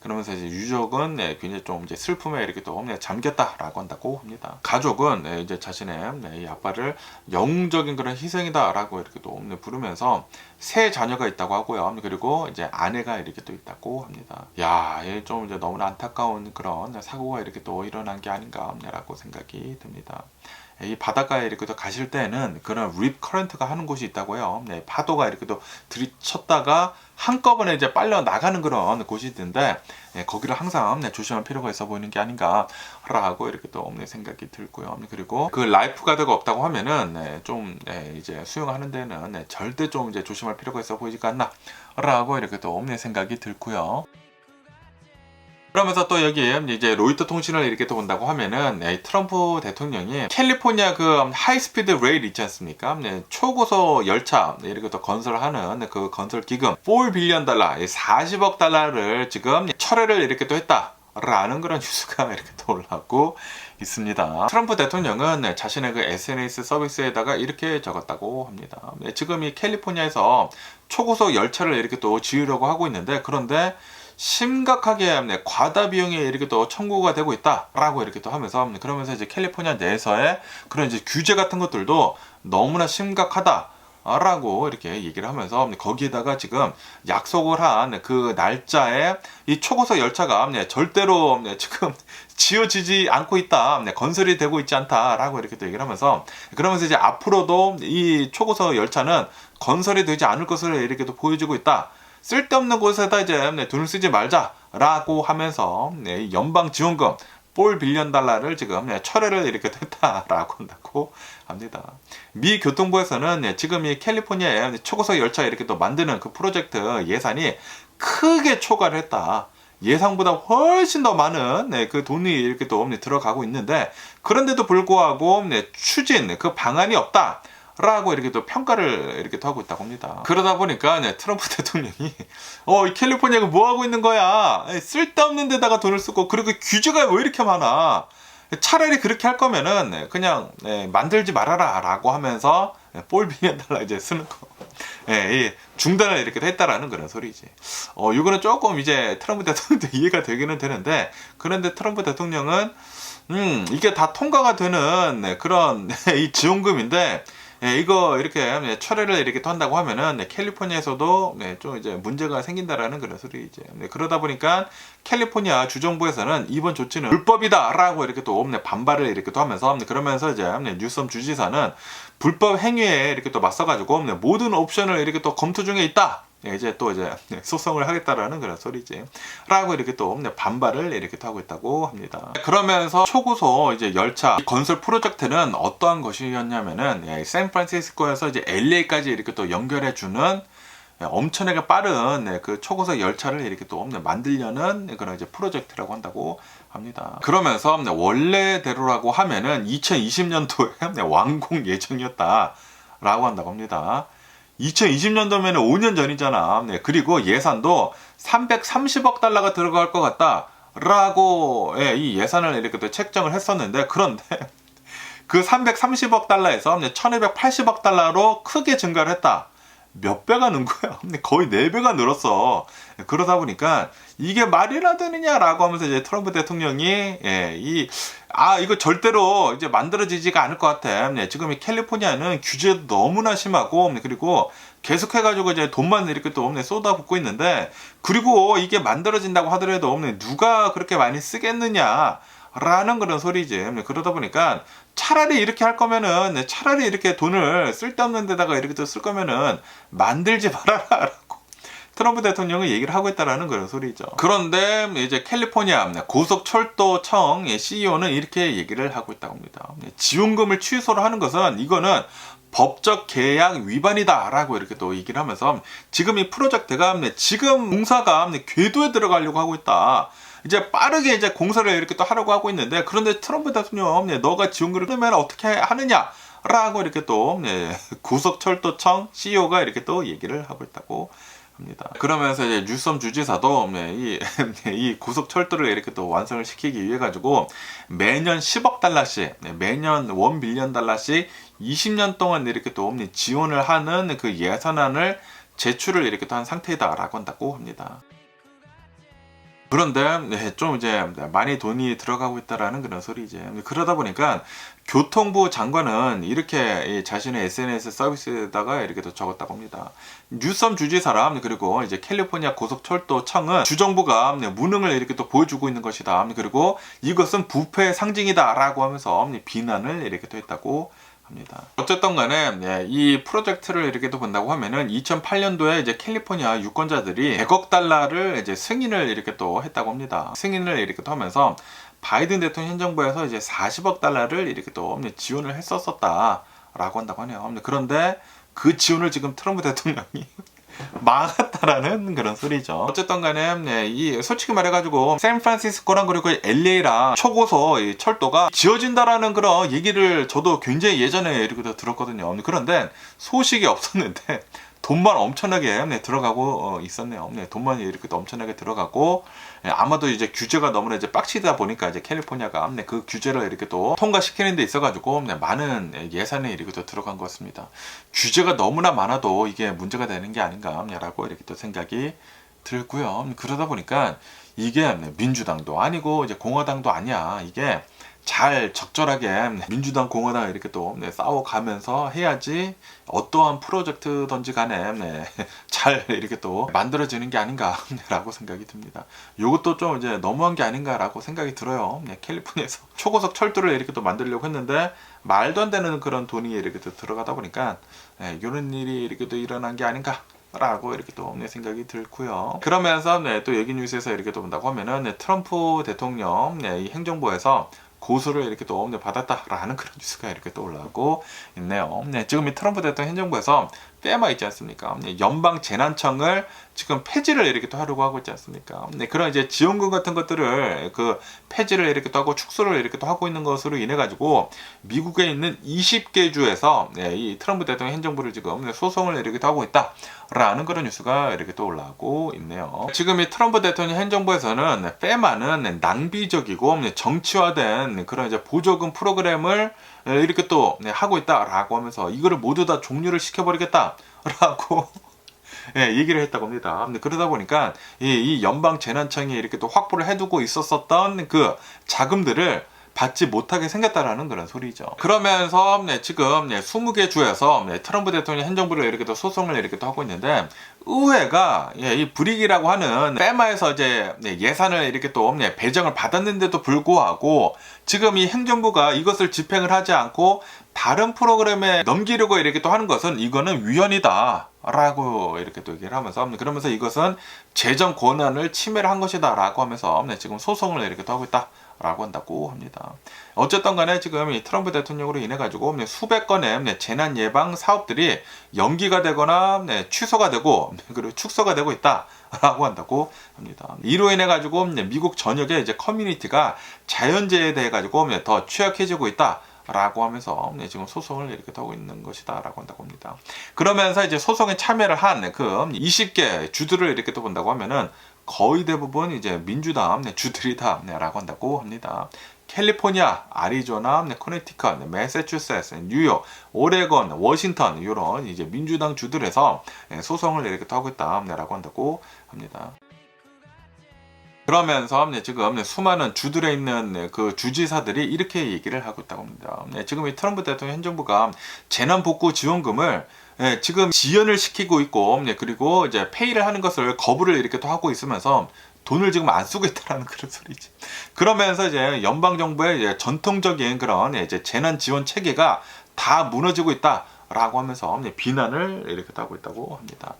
그러면서 이제 유족은 굉장히 좀 이제 슬픔에 이렇게 또 잠겼다라고 한다고 합니다. 가족은 이제 자신의 이 아빠를 영웅적인 그런 희생이다라고 이렇게 또 부르면서 세 자녀가 있다고 하고요. 그리고 이제 아내가 이렇게 또 있다고 합니다. 야, 좀 이제 너무나 안타까운 그런 사고가 이렇게 또 일어난 게 아닌가라고 생각이 듭니다. 이 바닷가에 이렇게 또 가실 때는 그런 립 커런트가 하는 곳이 있다고요. 파도가 이렇게 또 들이쳤다가 한꺼번에 이제 빨려 나가는 그런 곳이 있는데, 거기를 항상 조심할 필요가 있어 보이는 게 아닌가라고 이렇게 또 생각이 들고요. 그리고 그 라이프 가드가 없다고 하면은 좀 이제 수영하는 데는 절대 좀 이제 조심할 필요가 있어 보이지가 않나라고 이렇게 또 생각이 들고요. 그러면서 또 여기 이제 로이터 통신을 이렇게 또 본다고 하면은 트럼프 대통령이 캘리포니아 그 하이스피드 레일 있지 않습니까? 초고속 열차 이렇게 또 건설하는 그 건설 기금 $4 빌리언 40억 달러를 지금 철회를 이렇게 또 했다 라는 그런 뉴스가 이렇게 또 올라오고 있습니다. 트럼프 대통령은 자신의 그 SNS 서비스에다가 이렇게 적었다고 합니다. 지금 이 캘리포니아에서 초고속 열차를 이렇게 또 지으려고 하고 있는데, 그런데 심각하게 과다 비용이 이렇게 또 청구가 되고 있다라고 이렇게 또 하면서, 그러면서 이제 캘리포니아 내에서의 그런 이제 규제 같은 것들도 너무나 심각하다라고 이렇게 얘기를 하면서, 거기에다가 지금 약속을 한 그 날짜에 이 초고속 열차가 절대로 지금 지어지지 않고 있다, 건설이 되고 있지 않다라고 이렇게 또 얘기를 하면서, 그러면서 이제 앞으로도 이 초고속 열차는 건설이 되지 않을 것을 이렇게 또 보여주고 있다. 쓸데없는 곳에다 이제 돈을 쓰지 말자라고 하면서 연방 지원금 $4 빌리언 지금 철회를 이렇게 했다라고 한다고 합니다. 미 교통부에서는 지금 이 캘리포니아에 초고속 열차 이렇게 또 만드는 그 프로젝트 예산이 크게 초과를 했다. 예상보다 훨씬 더 많은 그 돈이 이렇게 또 들어가고 있는데, 그런데도 불구하고 추진 그 방안이 없다 라고 이렇게 또 평가를 이렇게 또 하고 있다고 합니다. 그러다 보니까 트럼프 대통령이 이 캘리포니아가 뭐 하고 있는 거야? 쓸데없는 데다가 돈을 쓰고, 그리고 규제가 왜 이렇게 많아? 차라리 그렇게 할 거면은 그냥 만들지 말아라 라고 하면서 $4 빌리언 이제 쓰는 거 중단을 이렇게 했다라는 그런 소리지. 이거는 조금 이제 트럼프 대통령도 이해가 되기는 되는데, 그런데 트럼프 대통령은 이게 다 통과가 되는 그런 이 지원금인데 이거 이렇게 철회를 이렇게 또 한다고 하면은 캘리포니아에서도 좀 이제 문제가 생긴다라는 그런 소리죠. 그러다 보니까 캘리포니아 주정부에서는 이번 조치는 불법이다라고 이렇게 또 반발을 이렇게 또 하면서 그러면서 이제 뉴섬 주지사는 불법 행위에 이렇게 또 맞서가지고 모든 옵션을 이렇게 또 검토 중에 있다. 이제 또 이제 소송을 하겠다라는 그런 소리지. 라고 이렇게 또 반발을 이렇게 또 하고 있다고 합니다. 그러면서 초고속 이제 열차 건설 프로젝트는 어떠한 것이었냐면은 샌프란시스코에서 이제 LA까지 이렇게 또 연결해주는 엄청나게 빠른 그 초고속 열차를 이렇게 또 만들려는 그런 이제 프로젝트라고 한다고 합니다. 그러면서 원래대로라고 하면은 2020년도에 완공 예정이었다라고 한다고 합니다. 2020년도면 5년 전이잖아. 그리고 예산도 330억 달러가 들어갈 것 같다. 라고 이 예산을 이렇게 또 책정을 했었는데, 그런데 그 330억 달러에서 1280억 달러로 크게 증가를 했다. 몇 배가 는 거야? 거의 4배가 늘었어. 그러다 보니까 이게 말이나 되느냐라고 하면서 이제 트럼프 대통령이 이거 절대로 이제 만들어지지가 않을 것 같아. 지금 이 캘리포니아는 규제도 너무나 심하고, 그리고 계속해가지고 이제 돈만 이렇게 또 쏟아붓고 있는데, 그리고 이게 만들어진다고 하더라도 누가 그렇게 많이 쓰겠느냐 라는 그런 소리지. 그러다 보니까 차라리 이렇게 할 거면은, 차라리 이렇게 돈을 쓸데없는 데다가 이렇게 또 쓸 거면은 만들지 말아라 라고 트럼프 대통령은 얘기를 하고 있다라는 그런 소리죠. 그런데 이제 캘리포니아 고속철도청 CEO는 이렇게 얘기를 하고 있다고 합니다. 지원금을 취소를 하는 것은 이거는 법적 계약 위반이다 라고 이렇게 또 얘기를 하면서, 지금 이 프로젝트가 지금 공사가 궤도에 들어가려고 하고 있다. 이제 빠르게 이제 공사를 이렇게 또 하려고 하고 있는데, 그런데 트럼프 대통령 너가 지원금을 넣으면 어떻게 하느냐 라고 이렇게 또 고속철도청 CEO가 이렇게 또 얘기를 하고 있다고 합니다. 그러면서 이제 뉴섬 주지사도 이 고속철도를 이렇게 또 완성을 시키기 위해 가지고 매년 10억 달러씩, 매년 1 빌리언 달러씩 20년 동안 이렇게 또 지원을 하는 그 예산안을 제출을 이렇게 또 한 상태이다라고 한다고 합니다. 그런데 좀 이제 많이 돈이 들어가고 있다라는 그런 소리지. 그러다 보니까 교통부 장관은 이렇게 자신의 SNS 서비스에다가 이렇게 또 적었다고 합니다. 뉴섬 주지사람, 그리고 이제 캘리포니아 고속철도청은 주정부가 무능을 이렇게 또 보여주고 있는 것이다. 그리고 이것은 부패의 상징이다라고 하면서 비난을 이렇게 또 했다고 합니다. 어쨌든 간에 이 프로젝트를 이렇게 또 본다고 하면은 2008년도에 이제 캘리포니아 유권자들이 100억 달러를 이제 승인을 이렇게 또 했다고 합니다. 승인을 이렇게 또 하면서 바이든 대통령 현 정부에서 이제 40억 달러를 이렇게 또 지원을 했었다라고 한다고 하네요. 그런데 그 지원을 지금 트럼프 대통령이 망했다라는 그런 소리죠. 어쨌든 간에 이 솔직히 말해가지고 샌프란시스코랑 그리고 LA랑 초고속 철도가 지어진다라는 그런 얘기를 저도 굉장히 예전에 이렇게 들었거든요. 그런데 소식이 없었는데 돈만 엄청나게 들어가고 있었네요. 돈만 이렇게 엄청나게 들어가고, 아마도 이제 규제가 너무나 이제 빡치다 보니까 이제 캘리포니아가 그 규제를 이렇게 또 통과시키는 데 있어가지고 많은 예산이 이렇게 또 들어간 것 같습니다. 규제가 너무나 많아도 이게 문제가 되는 게 아닌가라고 이렇게 또 생각이 들고요. 그러다 보니까 이게 민주당도 아니고 이제 공화당도 아니야. 이게 잘 적절하게 민주당 공화당 이렇게 또 싸워가면서 해야지 어떠한 프로젝트든지 간에 잘 이렇게 또 만들어지는 게 아닌가라고 생각이 듭니다. 이것도 좀 이제 너무한 게 아닌가라고 생각이 들어요. 캘리포니아에서 초고속 철도를 이렇게 또 만들려고 했는데 말도 안 되는 그런 돈이 이렇게 또 들어가다 보니까 이런 일이 이렇게 또 일어난 게 아닌가 라고 이렇게 또 생각이 들고요. 그러면서 또 여기 뉴스에서 이렇게 또 본다고 하면은 트럼프 대통령 이 행정부에서 고소를 이렇게 또 받았다라는 그런 뉴스가 이렇게 또 올라오고 있네요. 지금 이 트럼프 대통령 행정부에서 페마 있지 않습니까? 연방 재난청을 지금 폐지를 이렇게 또 하려고 하고 있지 않습니까? 그런 이제 지원금 같은 것들을 그 폐지를 이렇게 또 하고 축소를 이렇게 또 하고 있는 것으로 인해 가지고 미국에 있는 20개 주에서 이 트럼프 대통령 행정부를 지금 소송을 이렇게 또 하고 있다라는 그런 뉴스가 이렇게 또 올라오고 있네요. 지금 이 트럼프 대통령 행정부에서는 페마는 낭비적이고 정치화된 그런 이제 보조금 프로그램을 이렇게 또 하고 있다라고 하면서 이거를 모두 다 종료를 시켜버리겠다라고 얘기를 했다고 합니다. 그러다 보니까 이 연방 재난청이 이렇게 또 확보를 해두고 있었던 그 자금들을 받지 못하게 생겼다라는 그런 소리죠. 그러면서 지금 20개 주에서 트럼프 대통령 행정부를 이렇게 또 소송을 이렇게 또 하고 있는데, 의회가 이 불이익이라고 하는 페마에서 이제 예산을 이렇게 또 배정을 받았는데도 불구하고 지금 이 행정부가 이것을 집행을 하지 않고 다른 프로그램에 넘기려고 이렇게 또 하는 것은 이거는 위헌이다 라고 이렇게 또 얘기를 하면서, 그러면서 이것은 재정 권한을 침해를 한 것이다 라고 하면서 지금 소송을 이렇게 또 하고 있다 라고 한다고 합니다. 어쨌든 간에 지금 이 트럼프 대통령으로 인해 가지고 수백 건의 재난 예방 사업들이 연기가 되거나 취소가 되고 그리고 축소가 되고 있다 라고 한다고 합니다. 이로 인해 가지고 미국 전역의 이제 커뮤니티가 자연재해에 대해 가지고 더 취약해지고 있다 라고 하면서 지금 소송을 이렇게 하고 있는 것이다 라고 한다고 합니다. 그러면서 이제 소송에 참여를 한 그 20개 주들을 이렇게 또 본다고 하면은 거의 대부분 이제 민주당 주들이다 라고 한다고 합니다. 캘리포니아, 아리조나, 커네티컷, 매사추세츠, 뉴욕, 오레곤, 워싱턴 이런 이제 민주당 주들에서 소송을 이렇게 하고 있다라고 한다고 합니다. 그러면서 지금 수많은 주들에 있는 그 주지사들이 이렇게 얘기를 하고 있다고 합니다. 지금 이 트럼프 대통령 행정부가 재난복구 지원금을 지금 지연을 시키고 있고, 그리고 이제 페이를 하는 것을 거부를 이렇게 또 하고 있으면서 돈을 지금 안 쓰고 있다라는 그런 소리지. 그러면서 이제 연방 정부의 이제 전통적인 그런 이제 재난 지원 체계가 다 무너지고 있다라고 하면서 비난을 이렇게 하고 있다고 합니다.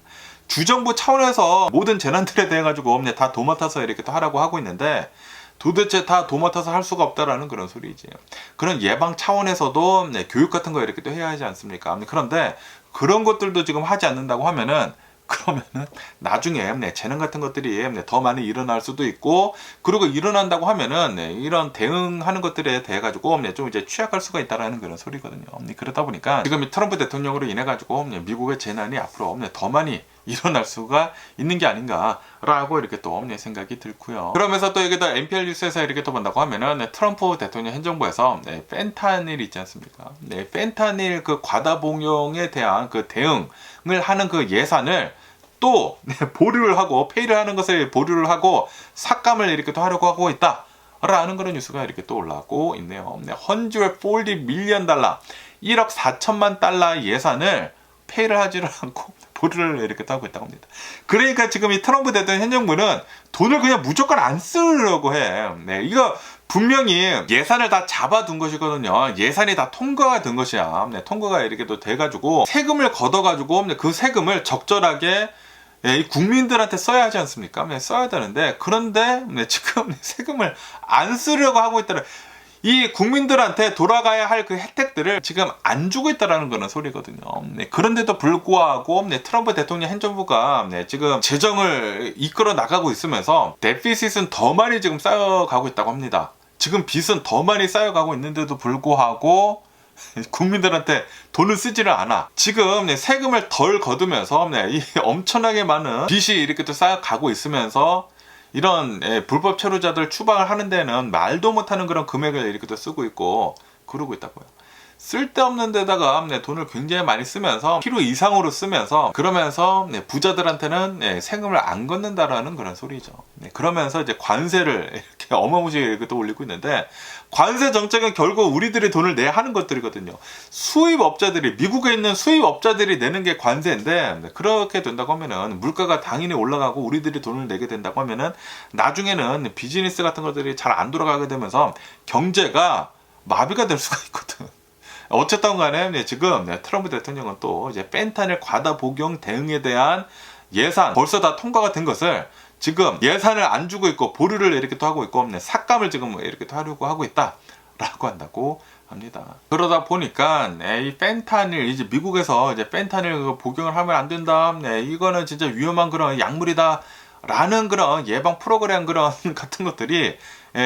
주정부 차원에서 모든 재난들에 대해 가지고 다 도맡아서 이렇게 또 하라고 하고 있는데, 도대체 다 도맡아서 할 수가 없다라는 그런 소리지. 그런 예방 차원에서도 교육 같은 거 이렇게 또 해야 하지 않습니까? 그런데 그런 것들도 지금 하지 않는다고 하면은, 그러면은 나중에 재난 같은 것들이 더 많이 일어날 수도 있고, 그리고 일어난다고 하면은 이런 대응하는 것들에 대해 가지고 좀 이제 취약할 수가 있다라는 그런 소리거든요. 그러다 보니까 지금 이 트럼프 대통령으로 인해 가지고 미국의 재난이 앞으로 더 많이 일어날 수가 있는 게 아닌가라고 이렇게 또 생각이 들고요. 그러면서 또 여기다 NPR 뉴스에서 이렇게 또 본다고 하면은 트럼프 대통령 행정부에서 펜타닐 있지 않습니까? 펜타닐 그 과다 복용에 대한 그 대응을 하는 그 예산을 또 보류를 하고, 페이를 하는 것을 보류를 하고 삭감을 이렇게 또 하려고 하고 있다 라는 그런 뉴스가 이렇게 또 올라오고 있네요. $140 밀리언, 1억 4천만 달러 예산을 페이를 하지를 않고 보류를 이렇게 또 하고 있다고 합니다. 그러니까 지금 이 트럼프 대통령 행정부는 돈을 그냥 무조건 안 쓰려고 해. 이거 분명히 예산을 다 잡아둔 것이거든요. 예산이 다 통과가 된 것이야. 통과가 이렇게 또 돼가지고 세금을 걷어가지고 그 세금을 적절하게 이 국민들한테 써야 하지 않습니까? 써야 되는데, 그런데 지금 세금을 안 쓰려고 하고 있다는, 이 국민들한테 돌아가야 할 그 혜택들을 지금 안 주고 있다라는 그런 소리거든요. 그런데도 불구하고 트럼프 대통령 행정부가 지금 재정을 이끌어 나가고 있으면서 데피시트는 더 많이 지금 쌓여가고 있다고 합니다. 지금 빚은 더 많이 쌓여가고 있는데도 불구하고 국민들한테 돈을 쓰지를 않아. 지금 세금을 덜 거두면서 이 엄청나게 많은 빚이 이렇게 또 쌓여가고 있으면서 이런 불법 체류자들 추방을 하는 데는 말도 못하는 그런 금액을 이렇게 또 쓰고 있고 그러고 있다고요. 쓸데없는 데다가 돈을 굉장히 많이 쓰면서 필요 이상으로 쓰면서, 그러면서 부자들한테는 세금을 안 걷는다라는 그런 소리죠. 그러면서 이제 관세를 이렇게 어마무시하게 이렇게 또 올리고 있는데, 관세 정책은 결국 우리들이 돈을 내야 하는 것들이거든요. 수입업자들이, 미국에 있는 수입업자들이 내는 게 관세인데, 그렇게 된다고 하면은 물가가 당연히 올라가고 우리들이 돈을 내게 된다고 하면은 나중에는 비즈니스 같은 것들이 잘 안 돌아가게 되면서 경제가 마비가 될 수가 있거든. 어쨌든 간에 지금 트럼프 대통령은 또 이제 펜타닐 과다 복용 대응에 대한 예산 벌써 다 통과가 된 것을 지금 예산을 안 주고 있고 보류를 이렇게 또 하고 있고 삭감을 지금 이렇게 또 하려고 하고 있다라고 한다고 합니다. 그러다 보니까 이 펜타닐, 이제 미국에서 이제 펜타닐 복용을 하면 안 된다, 이거는 진짜 위험한 그런 약물이다 라는 그런 예방 프로그램 그런 같은 것들이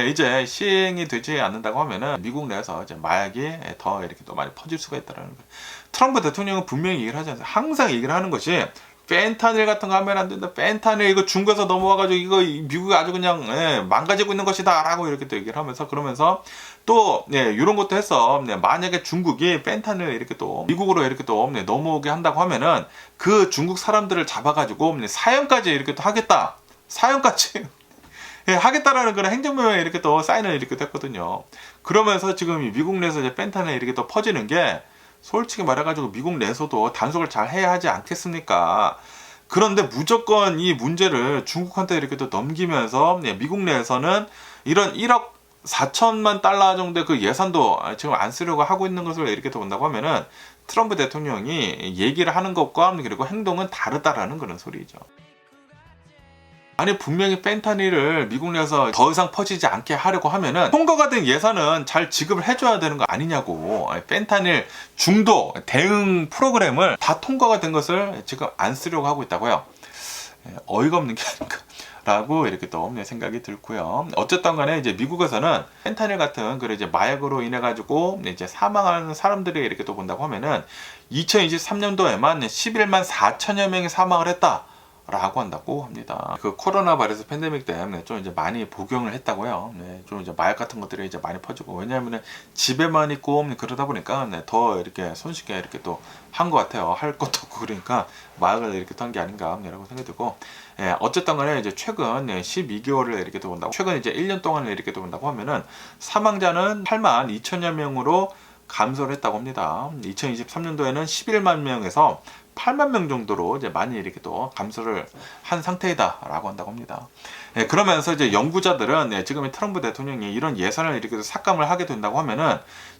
이제 시행이 되지 않는다고 하면은 미국 내에서 이제 마약이 더 이렇게 또 많이 퍼질 수가 있다라는 거예요. 트럼프 대통령은 분명히 얘기를 하지 않아요. 항상 얘기를 하는 것이 펜타닐 같은 거 하면 안 된다. 펜타닐 이거 중국에서 넘어와가지고 이거 미국이 아주 그냥 망가지고 있는 것이다 라고 이렇게 또 얘기를 하면서, 그러면서 또 이런 것도 해서 만약에 중국이 펜타닐 이렇게 또 미국으로 이렇게 또 넘어오게 한다고 하면은 그 중국 사람들을 잡아가지고 사형까지 이렇게 또 하겠다. 사형까지 하겠다라는 그런 행정명령에 이렇게 또 사인을 이렇게 했거든요. 그러면서 지금 이 미국 내에서 이제 펜타닐 이렇게 또 퍼지는 게 솔직히 말해가지고 미국 내에서도 단속을 잘 해야 하지 않겠습니까? 그런데 무조건 이 문제를 중국한테 이렇게 또 넘기면서 미국 내에서는 이런 1억 4천만 달러 정도의 그 예산도 지금 안 쓰려고 하고 있는 것을 이렇게 또 본다고 하면은 트럼프 대통령이 얘기를 하는 것과 그리고 행동은 다르다라는 그런 소리죠. 아니 분명히 펜타닐을 미국 내에서 더 이상 퍼지지 않게 하려고 하면은 통과가 된 예산은 잘 지급을 해줘야 되는 거 아니냐고. 펜타닐 중독 대응 프로그램을 다 통과가 된 것을 지금 안 쓰려고 하고 있다고요. 어이가 없는 게 아닌가 라고 이렇게 또 생각이 들고요. 어쨌든 간에 이제 미국에서는 펜타닐 같은 그런 이제 마약으로 인해 가지고 이제 사망하는 사람들이 이렇게 또 본다고 하면은 2023년도에만 11만 4천여 명이 사망을 했다 라고 한다고 합니다. 그 코로나 바이러스 팬데믹 때문에 좀 이제 많이 복용을 했다고요. 네, 좀 이제 마약 같은 것들이 이제 많이 퍼지고, 왜냐하면 집에만 있고 그러다 보니까 더 이렇게 손쉽게 이렇게 또 한 것 같아요. 할 것도 없고 그러니까 마약을 이렇게 한 게 아닌가라고 생각이 들고, 예, 어쨌든 간에 이제 최근 12개월을 이렇게 또 본다고, 최근 이제 1년 동안을 이렇게 또 본다고 하면은 사망자는 8만 2천여 명으로 감소를 했다고 합니다. 2023년도에는 11만 명에서 8만 명 정도로 이제 많이 이렇게 또 감소를 한 상태이다라고 한다고 합니다. 예, 그러면서 이제 연구자들은 지금 이 트럼프 대통령이 이런 예산을 이렇게 삭감을 하게 된다고 하면은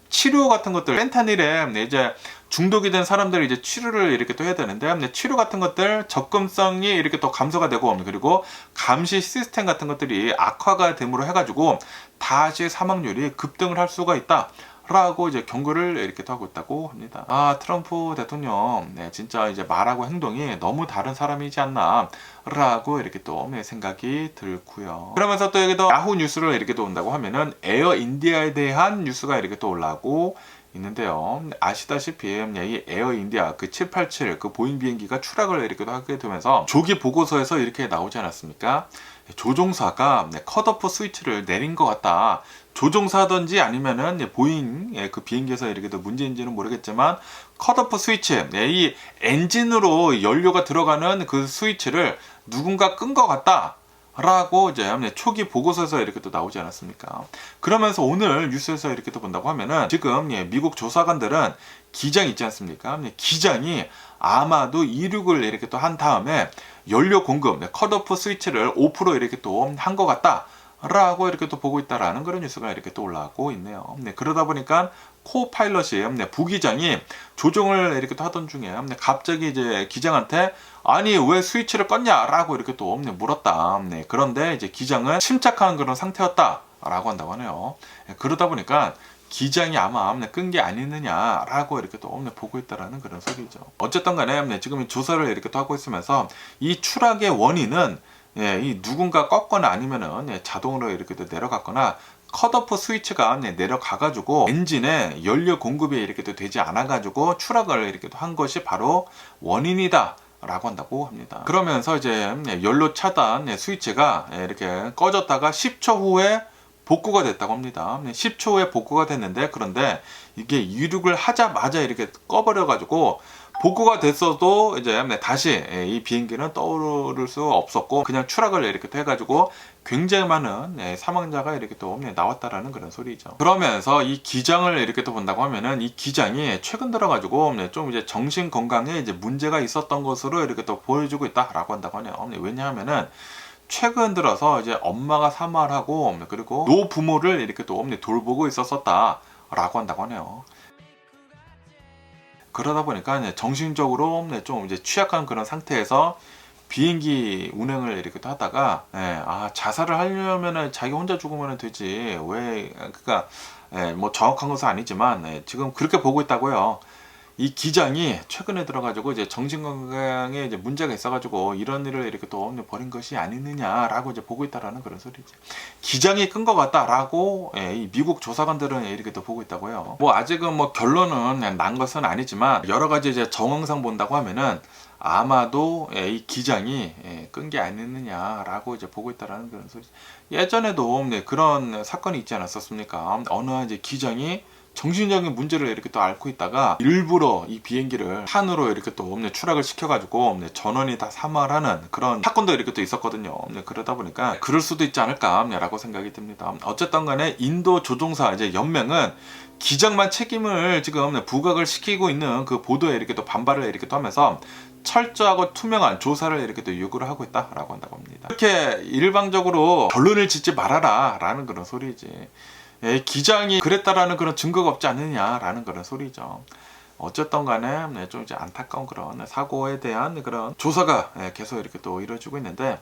치료 같은 것들, 펜타닐에 이제 중독이 된 사람들이 이제 치료를 이렇게 또 해야 되는데, 치료 같은 것들 접근성이 이렇게 또 감소가 되고, 그리고 감시 시스템 같은 것들이 악화가 됨으로 해가지고 다시 사망률이 급등을 할 수가 있다 라고 이제 경고를 이렇게 하고 있다고 합니다. 아, 트럼프 대통령, 진짜 이제 말하고 행동이 너무 다른 사람이지 않나 라고 이렇게 또 생각이 들고요. 그러면서 또 여기도 야후 뉴스를 이렇게 또 온다고 하면은 에어 인디아에 대한 뉴스가 이렇게 또 올라오고 있는데요. 아시다시피 이 에어 인디아 그 787 그 보잉 비행기가 추락을 이렇게 하게 되면서 조기 보고서에서 이렇게 나오지 않았습니까? 조종사가 컷오프 스위치를 내린 것 같다. 조종사든지 아니면은 보잉 그 비행기에서 이렇게 또 문제인지는 모르겠지만 컷오프 스위치, 이 엔진으로 연료가 들어가는 그 스위치를 누군가 끈 것 같다 라고 이제 초기 보고서에서 이렇게 또 나오지 않았습니까? 그러면서 오늘 뉴스에서 이렇게 또 본다고 하면은 지금 미국 조사관들은 기장 있지 않습니까? 기장이 아마도 이륙을 이렇게 또 한 다음에 연료 공급, 컷오프 스위치를 5% 이렇게 또 한 것 같다 라고 이렇게 또 보고 있다라는 그런 뉴스가 이렇게 또 올라오고 있네요. 그러다 보니까 코파일럿이 부기장이 조종을 이렇게 또 하던 중에 갑자기 이제 기장한테 아니 왜 스위치를 껐냐라고 이렇게 또 물었다. 그런데 이제 기장은 침착한 그런 상태였다라고 한다고 하네요. 그러다 보니까 기장이 아마 끈 게 아니느냐라고 이렇게 또 보고 있다라는 그런 소리죠. 어쨌든 간에 지금 조사를 이렇게 또 하고 있으면서 이 추락의 원인은 이 누군가 껐거나 아니면은 자동으로 이렇게 또 내려갔거나 컷오프 스위치가 내려가가지고 엔진에 연료 공급이 이렇게 또 되지 않아가지고 추락을 이렇게 또 한 것이 바로 원인이다 라고 한다고 합니다. 그러면서 이제 연료 차단 스위치가 이렇게 꺼졌다가 10초 후에 복구가 됐다고 합니다. 10초 후에 복구가 됐는데, 그런데 이게 이륙을 하자마자 이렇게 꺼버려가지고 복구가 됐어도 이제 다시 이 비행기는 떠오를 수 없었고 그냥 추락을 이렇게 또 해가지고 굉장히 많은 사망자가 이렇게 또 나왔다라는 그런 소리죠. 그러면서 이 기장을 이렇게 또 본다고 하면은 이 기장이 최근 들어가지고 좀 이제 정신 건강에 이제 문제가 있었던 것으로 이렇게 또 보여주고 있다라고 한다고 하네요. 왜냐하면은 최근 들어서 이제 엄마가 사망을 하고 그리고 노부모를 이렇게 또 돌보고 있었다라고 한다고 하네요. 그러다 보니까 정신적으로 좀 이제 취약한 그런 상태에서 비행기 운행을 이렇게 또 하다가 자살을 하려면은 자기 혼자 죽으면 되지 왜, 그러니까 뭐 정확한 것은 아니지만 지금 그렇게 보고 있다고요. 이 기장이 최근에 들어가지고 이제 정신건강에 이제 문제가 있어가지고 이런 일을 이렇게 또 벌인 것이 아니느냐라고 이제 보고 있다라는 그런 소리지. 기장이 끈 것 같다라고 이 미국 조사관들은 이렇게 또 보고 있다고요. 뭐 아직은 뭐 결론은 난 것은 아니지만 여러 가지 이제 정황상 본다고 하면은 아마도 이 기장이 끈 게 아니느냐라고 이제 보고 있다라는 그런 소리. 예전에도 그런 사건이 있지 않았었습니까? 어느 이제 기장이 정신적인 문제를 이렇게 또 앓고 있다가 일부러 이 비행기를 산으로 이렇게 또 추락을 시켜가지고 전원이 다 사망하는 그런 사건도 이렇게 또 있었거든요. 그러다 보니까 그럴 수도 있지 않을까라고 생각이 듭니다. 어쨌든 간에 인도 조종사 이제 연맹은 기장만 책임을 지금 부각을 시키고 있는 그 보도에 이렇게 또 반발을 이렇게 또 하면서 철저하고 투명한 조사를 이렇게 또 요구를 하고 있다라고 한다고 합니다. 이렇게 일방적으로 결론을 짓지 말아라 라는 그런 소리지. 기장이 그랬다라는 그런 증거가 없지 않느냐라는 그런 소리죠. 어쨌든 간에 좀 이제 안타까운 그런 사고에 대한 그런 조사가 계속 이렇게 또 이루어지고 있는데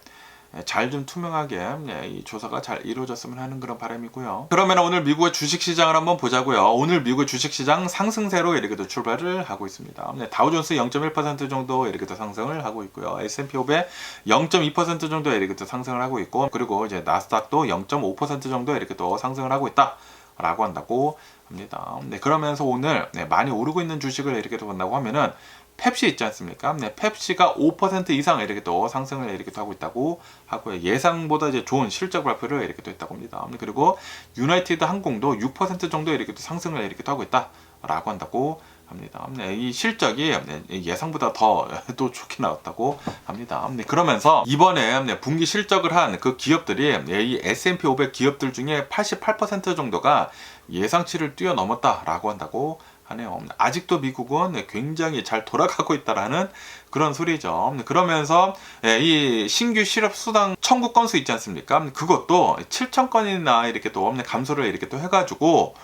잘 좀 투명하게 이 조사가 잘 이루어졌으면 하는 그런 바람이고요. 그러면 오늘 미국의 주식시장을 한번 보자고요. 오늘 미국의 주식시장 상승세로 이렇게 또 출발을 하고 있습니다. 다우존스 0.1% 정도 이렇게 또 상승을 하고 있고요. S&P 500 0.2% 정도 이렇게 또 상승을 하고 있고, 그리고 이제 나스닥도 0.5% 정도 이렇게 또 상승을 하고 있다라고 한다고 합니다. 그러면서 오늘 많이 오르고 있는 주식을 이렇게 또 본다고 하면은 펩시 있지 않습니까? 펩시가 5% 이상 이렇게 또 상승을 이렇게 또 하고 있다고 하고요. 예상보다 이제 좋은 실적 발표를 이렇게 또 했다고 합니다. 그리고 유나이티드 항공도 6% 정도 이렇게 또 상승을 이렇게 또 하고 있다라고 한다고 합니다. 이 실적이 예상보다 더 또 좋게 나왔다고 합니다. 그러면서 이번에 분기 실적을 한 그 기업들이 이 S&P 500 기업들 중에 88% 정도가 예상치를 뛰어넘었다라고 한다고 하네요. 아직도 미국은 굉장히 잘 돌아가고 있다라는 그런 소리죠. 그러면서 이 신규 실업 수당 청구 건수 있지 않습니까? 그것도 7,000건이나 이렇게 또 감소를 이렇게 또 해가지고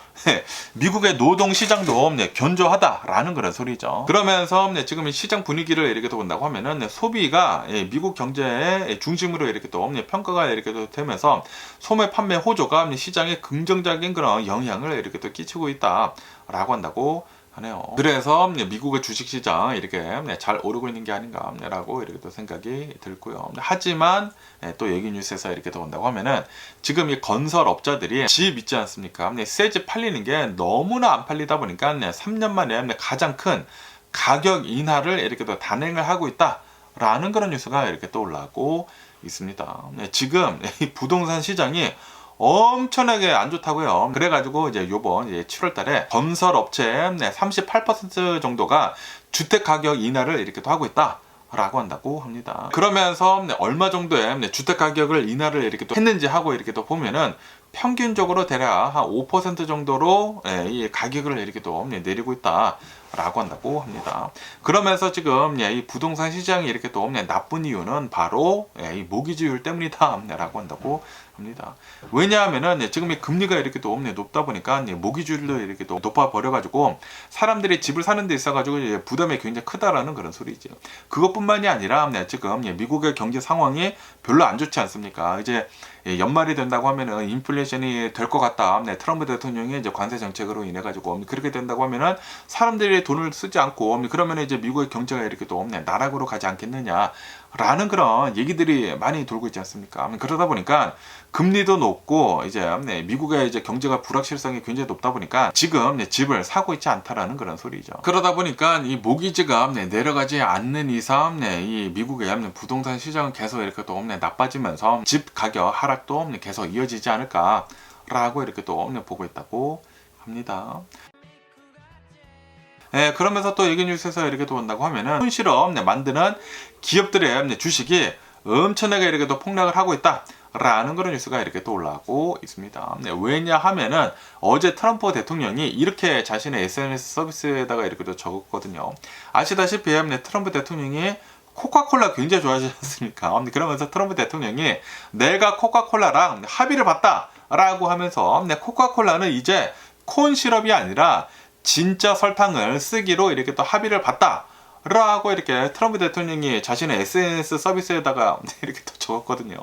미국의 노동 시장도 견조하다라는 그런 소리죠. 그러면서 지금 시장 분위기를 이렇게 또 본다고 하면은 소비가 미국 경제의 중심으로 이렇게 또 평가가 이렇게 또 되면서 소매 판매 호조가 시장에 긍정적인 그런 영향을 이렇게 또 끼치고 있다라고 한다고 하네요. 그래서 미국의 주식시장 이렇게 잘 오르고 있는 게 아닌가라고 이렇게 또 생각이 들고요. 하지만 또 얘기 뉴스에서 이렇게 또 본다고 하면은 지금 이 건설업자들이 집 있지 않습니까? 새 집 팔리는 게 너무나 안 팔리다 보니까 3년 만에 가장 큰 가격 인하를 이렇게 또 단행을 하고 있다라는 그런 뉴스가 이렇게 또 올라오고 있습니다. 지금 이 부동산 시장이 엄청나게 안 좋다고요. 그래가지고 이제 요번 7월 달에 건설업체 38% 정도가 주택 가격 인하를 이렇게 또 하고 있다라고 한다고 합니다. 그러면서 얼마 정도의 주택 가격을 인하를 이렇게 또 했는지 하고 이렇게 또 보면은 평균적으로 대략 한 5% 정도로 이 가격을 이렇게 또 내리고 있다라고 한다고 합니다. 그러면서 지금 이 부동산 시장이 이렇게 또 나쁜 이유는 바로 이 모기지율 때문이다라고 한다고 합니다. 왜냐하면은 지금 이 금리가 이렇게 또 높다 보니까 모기지율도 이렇게 또 높아 버려가지고 사람들이 집을 사는 데 있어가지고 부담이 굉장히 크다라는 그런 소리죠. 그것뿐만이 아니라 지금 미국의 경제 상황이 별로 안 좋지 않습니까? 이제 연말이 된다고 하면은 인플레이션이 될 것 같다. 트럼프 대통령이 이제 관세 정책으로 인해 가지고 그렇게 된다고 하면은 사람들이 돈을 쓰지 않고 그러면 이제 미국의 경제가 이렇게 또 나락으로 가지 않겠느냐라는 그런 얘기들이 많이 돌고 있지 않습니까? 그러다 보니까 금리도 높고 이제 미국의 이제 경제가 불확실성이 굉장히 높다 보니까 지금 집을 사고 있지 않다라는 그런 소리죠. 그러다 보니까 이 모기지가 내려가지 않는 이상 이 미국의 부동산 시장은 계속 이렇게 또 나빠지면서 집 가격 하락도 계속 이어지지 않을까라고 이렇게 또 보고 있다고 합니다. 그러면서 또 얘기 뉴스에서 이렇게 또 본다고 하면은 손실업 만드는 기업들의 주식이 엄청나게 이렇게 또 폭락을 하고 있다라는 그런 뉴스가 이렇게 또 올라오고 있습니다. 왜냐하면은 어제 트럼프 대통령이 이렇게 자신의 SNS 서비스에다가 이렇게 또 적었거든요. 아시다시피 트럼프 대통령이 코카콜라 굉장히 좋아하지 않습니까? 그러면서 트럼프 대통령이 내가 코카콜라랑 합의를 봤다라고 하면서 코카콜라는 이제 콘 시럽이 아니라 진짜 설탕을 쓰기로 이렇게 또 합의를 봤다라고 이렇게 트럼프 대통령이 자신의 SNS 서비스에다가 이렇게 또 적었거든요.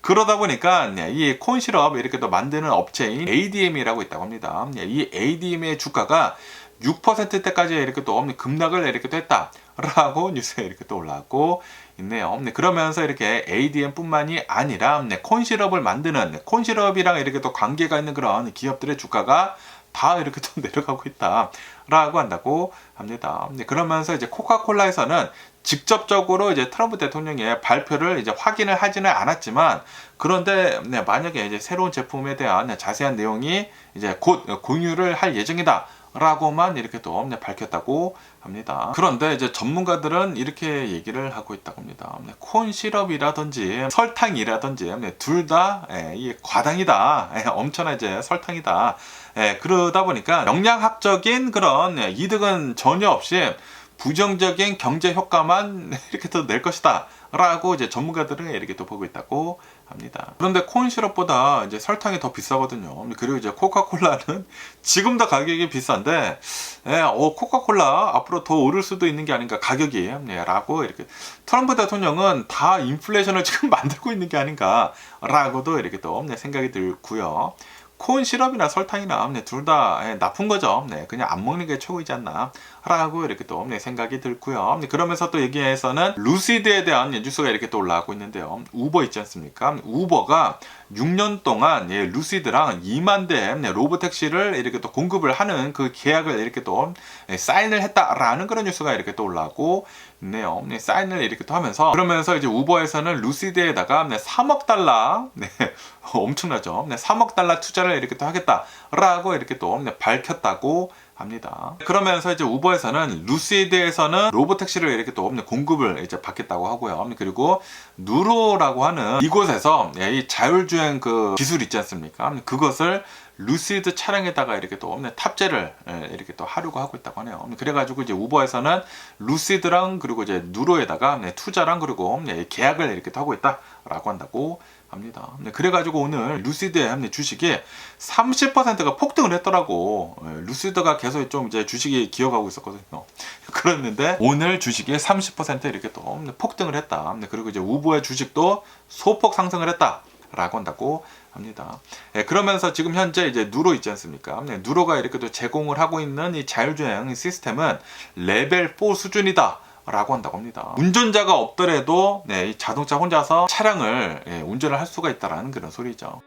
그러다 보니까 이 콘 시럽 이렇게 또 만드는 업체인 ADM이라고 있다고 합니다. 이 ADM의 주가가 6%대까지 이렇게 또 급락을 이렇게 또 했다라고 뉴스에 이렇게 또 올라오고 있네요. 그러면서 이렇게 ADM뿐만이 아니라 콘시럽을 만드는 콘시럽이랑 이렇게 또 관계가 있는 그런 기업들의 주가가 다 이렇게 또 내려가고 있다라고 한다고 합니다. 그러면서 이제 코카콜라에서는 직접적으로 이제 트럼프 대통령의 발표를 이제 확인을 하지는 않았지만, 그런데 만약에 이제 새로운 제품에 대한 자세한 내용이 이제 곧 공유를 할 예정이다 라고만 이렇게 또 밝혔다고 합니다. 그런데 이제 전문가들은 이렇게 얘기를 하고 있다고 합니다. 콘 시럽이라든지 설탕이라든지 둘 다 과당이다. 엄청난 이제 설탕이다. 그러다 보니까 영양학적인 그런 이득은 전혀 없이 부정적인 경제 효과만 이렇게 또 낼 것이다 라고 이제 전문가들은 이렇게 또 보고 있다고 합니다. 그런데 콘 시럽보다 이제 설탕이 더 비싸거든요. 그리고 이제 코카콜라는 지금도 가격이 비싼데, 코카콜라 앞으로 더 오를 수도 있는 게 아닌가, 가격이, 라고 이렇게 트럼프 대통령은 다 인플레이션을 지금 만들고 있는 게 아닌가 라고도 이렇게 또 생각이 들고요. 콘 시럽이나 설탕이나 둘 다 나쁜 거죠. 그냥 안 먹는 게 최고이지 않나 라고 이렇게 또 생각이 들고요. 그러면서 또 여기에서는 루시드에 대한 뉴스가 이렇게 또 올라오고 있는데요. 우버 있지 않습니까? 우버가 6년 동안 루시드랑 2만 대 로보택시를 이렇게 또 공급을 하는 그 계약을 이렇게 또 사인을 했다라는 그런 뉴스가 이렇게 또 올라오고 있네요. 사인을 이렇게 또 하면서, 그러면서 이제 우버에서는 루시드에다가 3억 달러, 엄청나죠. 3억 달러 투자를 이렇게 또 하겠다라고 이렇게 또 밝혔다고 합니다. 그러면서 이제 우버에서는 루시드에서는 로보택시를 이렇게 또 공급을 이제 받겠다고 하고요. 그리고 누로라고 하는 이곳에서 이 자율주행 그 기술 있지 않습니까? 그것을 루시드 차량에다가 이렇게 또 탑재를 이렇게 또 하려고 하고 있다고 하네요. 그래가지고 이제 우버에서는 루시드랑 그리고 이제 누로에다가 투자랑 그리고 계약을 이렇게 또 하고 있다라고 한다고 합니다. 그래가지고 오늘 루시드의 주식이 30%가 폭등을 했더라고. 루시드가 계속 좀 이제 주식이 기어가고 있었거든요. 그랬는데 오늘 주식이 30% 이렇게 또 폭등을 했다. 그리고 이제 우버의 주식도 소폭 상승을 했다라고 한다고 합니다. 그러면서 지금 현재 이제 누로 있지 않습니까? 누로가 이렇게 또 제공을 하고 있는 이 자율주행 시스템은 레벨 4 수준이다 라고 한다고 합니다. 운전자가 없더라도 이 자동차 혼자서 차량을 운전을 할 수가 있다라는 그런 소리죠.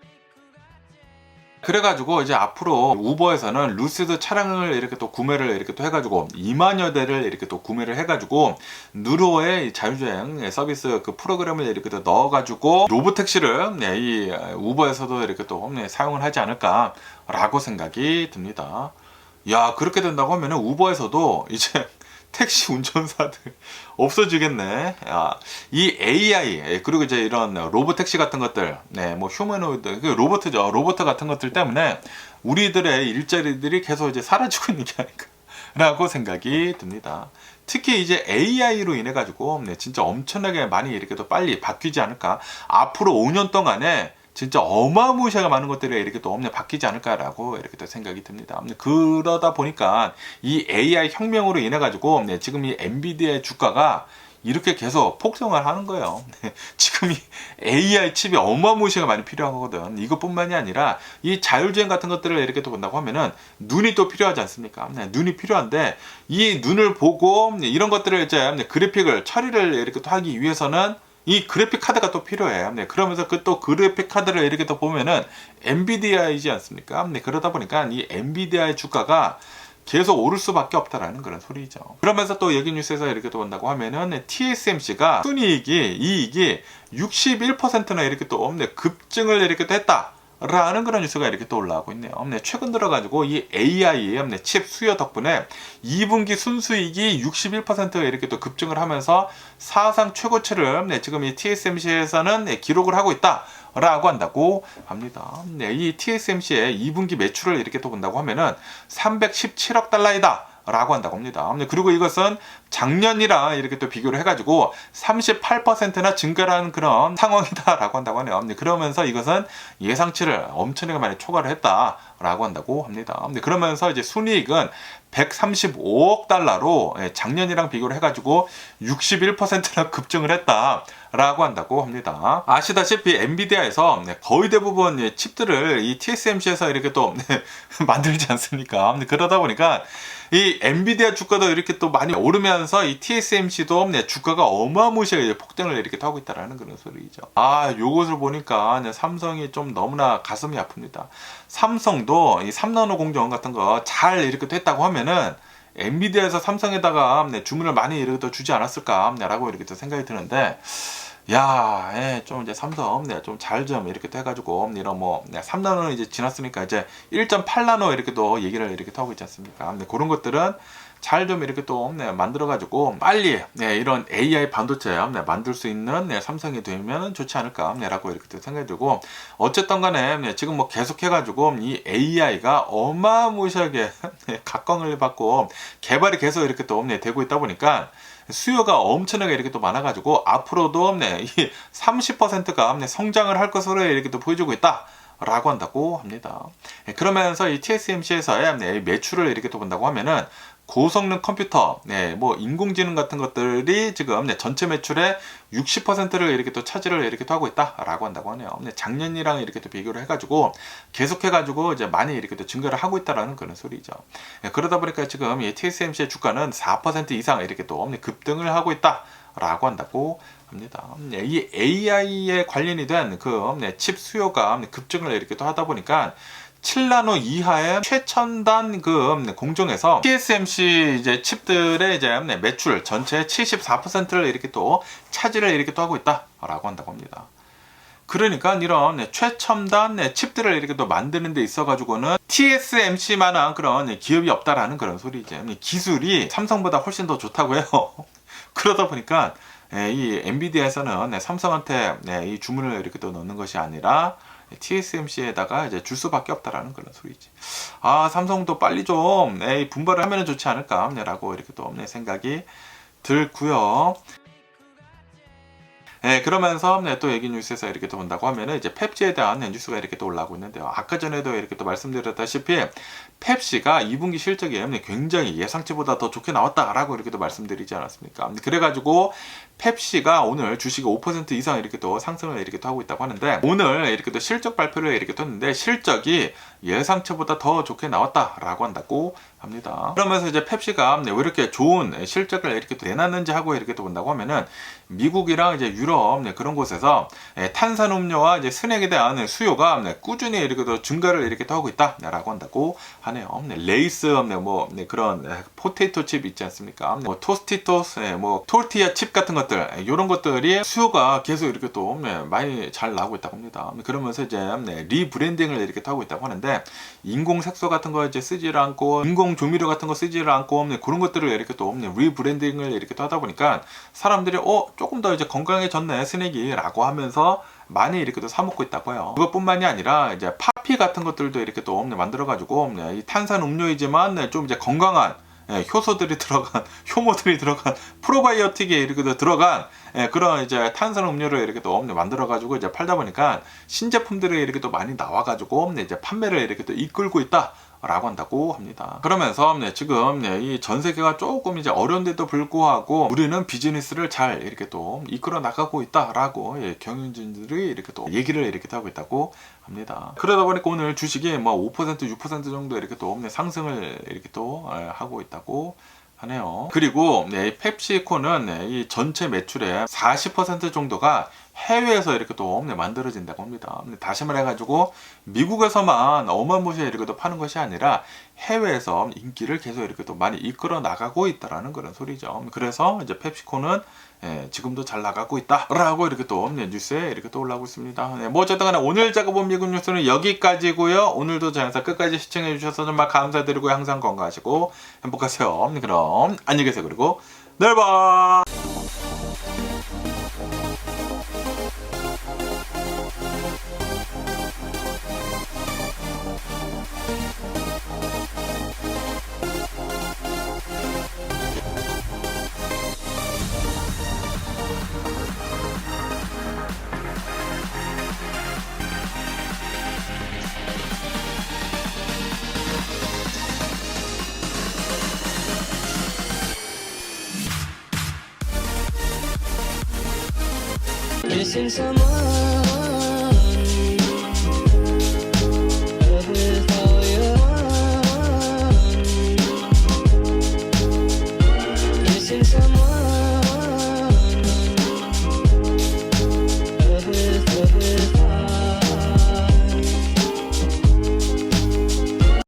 그래가지고 이제 앞으로 우버에서는 루시드 차량을 이렇게 또 구매를 이렇게 또 해가지고 2만여 대를 이렇게 또 구매를 해가지고 누로의 자율주행 서비스 그 프로그램을 이렇게 또 넣어가지고 로보택시를 이 우버에서도 이렇게 또 사용을 하지 않을까라고 생각이 듭니다. 야, 그렇게 된다고 하면은 우버에서도 이제 택시 운전사들 없어지겠네. 이 AI 그리고 이제 이런 로봇 택시 같은 것들, 뭐 휴머노이드, 로봇이죠. 로봇 같은 것들 때문에 우리들의 일자리들이 계속 이제 사라지고 있는 게 아닌가라고 생각이 듭니다. 특히 이제 AI로 인해 가지고 진짜 엄청나게 많이 이렇게 또 빨리 바뀌지 않을까. 앞으로 5년 동안에 진짜 어마무시하게 많은 것들이 이렇게 또 바뀌지 않을까라고 이렇게 또 생각이 듭니다. 그러다 보니까 이 AI 혁명으로 인해 가지고 지금 이 엔비디아의 주가가 이렇게 계속 폭등을 하는 거예요. 지금 이 AI 칩이 어마무시하게 많이 필요하거든. 이것뿐만이 아니라 이 자율주행 같은 것들을 이렇게 또 본다고 하면은 눈이 또 필요하지 않습니까? 눈이 필요한데 이 눈을 보고 이런 것들을 이제 그래픽을 처리를 이렇게 또 하기 위해서는 이 그래픽 카드가 또 필요해. 그러면서 그 또 그래픽 카드를 이렇게 또 보면은 엔비디아이지 않습니까? 그러다 보니까 이 엔비디아의 주가가 계속 오를 수밖에 없다라는 그런 소리죠. 그러면서 또 여기 뉴스에서 이렇게 또 본다고 하면은 TSMC가 순이익이 이익이 61%나 이렇게 또 급증을 이렇게 또 했다. 라는 그런 뉴스가 이렇게 또 올라오고 있네요. 최근 들어가지고 이 AI 칩 수요 덕분에 2분기 순수익이 61%가 이렇게 또 급증을 하면서 사상 최고치를 지금 이 TSMC에서는 기록을 하고 있다. 라고 한다고 합니다. 이 TSMC의 2분기 매출을 이렇게 또 본다고 하면은 317억 달러이다. 라고 한다고 합니다. 그리고 이것은 작년이랑 이렇게 또 비교를 해가지고 38%나 증가한 그런 상황이다라고 한다고 하네요. 그러면서 이것은 예상치를 엄청나게 많이 초과를 했다라고 한다고 합니다. 그러면서 이제 순이익은 135억 달러로 작년이랑 비교를 해가지고 61%나 급증을 했다. 라고 한다고 합니다. 아시다시피 엔비디아에서 거의 대부분 칩들을 이 TSMC에서 이렇게 또 만들지 않습니까? 그러다 보니까 이 엔비디아 주가도 이렇게 또 많이 오르면서 이 TSMC도 주가가 어마무시하게 폭등을 이렇게 하고 있다라는 그런 소리죠. 요것을 보니까 삼성이 좀 너무나 가슴이 아픕니다. 삼성도 이 3나노 공정 같은 거 잘 이렇게 됐다고 하면은 엔비디아에서 삼성에다가 주문을 많이 이렇게 또 주지 않았을까 라고 이렇게 또 생각이 드는데, 좀 이제 삼성 좀 잘 좀 이렇게 또 해가지고 이런 3나노는 이제 지났으니까 이제 1.8나노 이렇게 또 얘기를 이렇게 하고 있지 않습니까? 그런 것들은 잘 좀 이렇게 또 만들어가지고 빨리 이런 AI 반도체 만들 수 있는 삼성이 되면 좋지 않을까라고 이렇게 또 생각이 들고, 어쨌든 간에 지금 계속 해가지고 이 AI가 어마무시하게 각광을 받고 개발이 계속 이렇게 또 되고 있다 보니까 수요가 엄청나게 이렇게 또 많아가지고 앞으로도 이 30%가 성장을 할 것으로 이렇게 또 보여주고 있다 라고 한다고 합니다. 그러면서 이 TSMC에서의 매출을 이렇게 또 본다고 하면은 고성능 컴퓨터, 인공지능 같은 것들이 지금 전체 매출의 60%를 이렇게 또 차지를 이렇게 또 하고 있다라고 한다고 하네요. 작년이랑 이렇게 또 비교를 해가지고 계속해가지고 이제 많이 이렇게 또 증가를 하고 있다라는 그런 소리죠. 그러다 보니까 지금 이 TSMC의 주가는 4% 이상 이렇게 또 급등을 하고 있다라고 한다고 합니다. 이 AI에 관련이 된 그 칩 수요가 급증을 이렇게 또 하다 보니까 7나노 이하의 최첨단 그 공정에서 TSMC 이제 칩들의 이제 매출 전체의 74%를 이렇게 또 차지를 이렇게 또 하고 있다라고 한다고 합니다. 그러니까 이런 최첨단 칩들을 이렇게 또 만드는 데 있어 가지고는 TSMC만한 그런 기업이 없다라는 그런 소리죠. 기술이 삼성보다 훨씬 더 좋다고 해요. 그러다 보니까 이 엔비디아에서는 삼성한테 이 주문을 이렇게 또 넣는 것이 아니라 TSMC에다가 이제 줄 수밖에 없다라는 그런 소리지. 삼성도 빨리 좀 분발을 하면 좋지 않을까라고 이렇게 또 생각이 들고요. 그러면서 또 얘기 뉴스에서 이렇게 또 본다고 하면은 이제 펩시에 대한 뉴스가 이렇게 또 올라오고 있는데요. 아까 전에도 이렇게 또 말씀드렸다시피 펩시가 2분기 실적이 굉장히 예상치보다 더 좋게 나왔다라고 이렇게 또 말씀드리지 않았습니까? 그래가지고 펩시가 오늘 주식이 5% 이상 이렇게 또 상승을 이렇게 또 하고 있다고 하는데, 오늘 이렇게 또 실적 발표를 이렇게 또 했는데 실적이 예상치보다 더 좋게 나왔다라고 한다고 합니다. 그러면서 이제 펩시가 왜 이렇게 좋은 실적을 이렇게 또 내놨는지 하고 이렇게 또 본다고 하면은 미국이랑 이제 유럽 그런 곳에서 탄산음료와 이제 스낵에 대한 수요가 꾸준히 이렇게 또 증가를 이렇게 또 하고 있다라고 한다고 하네요. 레이스 그런 포테이토 칩 있지 않습니까? 토스티토스, 토르티아 칩 같은 것들, 이런 것들이 수요가 계속 이렇게 또 많이 잘 나오고 있다고 합니다. 그러면서 이제 리브랜딩을 이렇게 하고 있다고 하는데, 인공 색소 같은 거 이제 쓰지를 않고 인공 조미료 같은 거 쓰지를 않고 그런 것들을 이렇게 또 리브랜딩을 이렇게 또 하다 보니까 사람들이 조금 더 이제 건강해졌네 스낵이라고 하면서 많이 이렇게 또 사 먹고 있다고 해요. 그것뿐만이 아니라 이제 파피 같은 것들도 이렇게 또 만들어 가지고 이 탄산 음료이지만 좀 이제 건강한 효소들이 들어간, 효모들이 들어간, 프로바이오틱이 이렇게 들어간 그런 이제 탄산 음료를 이렇게 또 만들어가지고 이제 팔다 보니까 신제품들이 이렇게 또 많이 나와가지고 이제 판매를 이렇게 또 이끌고 있다. 라고 한다고 합니다. 그러면서 지금 이 전 세계가 조금 이제 어려운데도 불구하고 우리는 비즈니스를 잘 이렇게 또 이끌어 나가고 있다라고 경영진들이 이렇게 또 얘기를 이렇게 하고 있다고 합니다. 그러다 보니까 오늘 주식이 5% 6% 정도 이렇게 또 상승을 이렇게 또 하고 있다고 하네요. 그리고 펩시코는 이 전체 매출의 40% 정도가 해외에서 이렇게 또 만들어진다고 합니다. 다시 말해가지고 미국에서만 어마무시하게 이렇게 또 파는 것이 아니라 해외에서 인기를 계속 이렇게 또 많이 이끌어 나가고 있다라는 그런 소리죠. 그래서 이제 펩시코는 지금도 잘 나가고 있다라고 이렇게 또 뉴스에 이렇게 또 올라오고 있습니다. 어쨌든 간에 오늘 작업본 미국 뉴스는 여기까지고요. 오늘도 제 영상 끝까지 시청해 주셔서 정말 감사드리고 항상 건강하시고 행복하세요. 그럼 안녕히 계세요. 그리고 내일 봐. Missing someone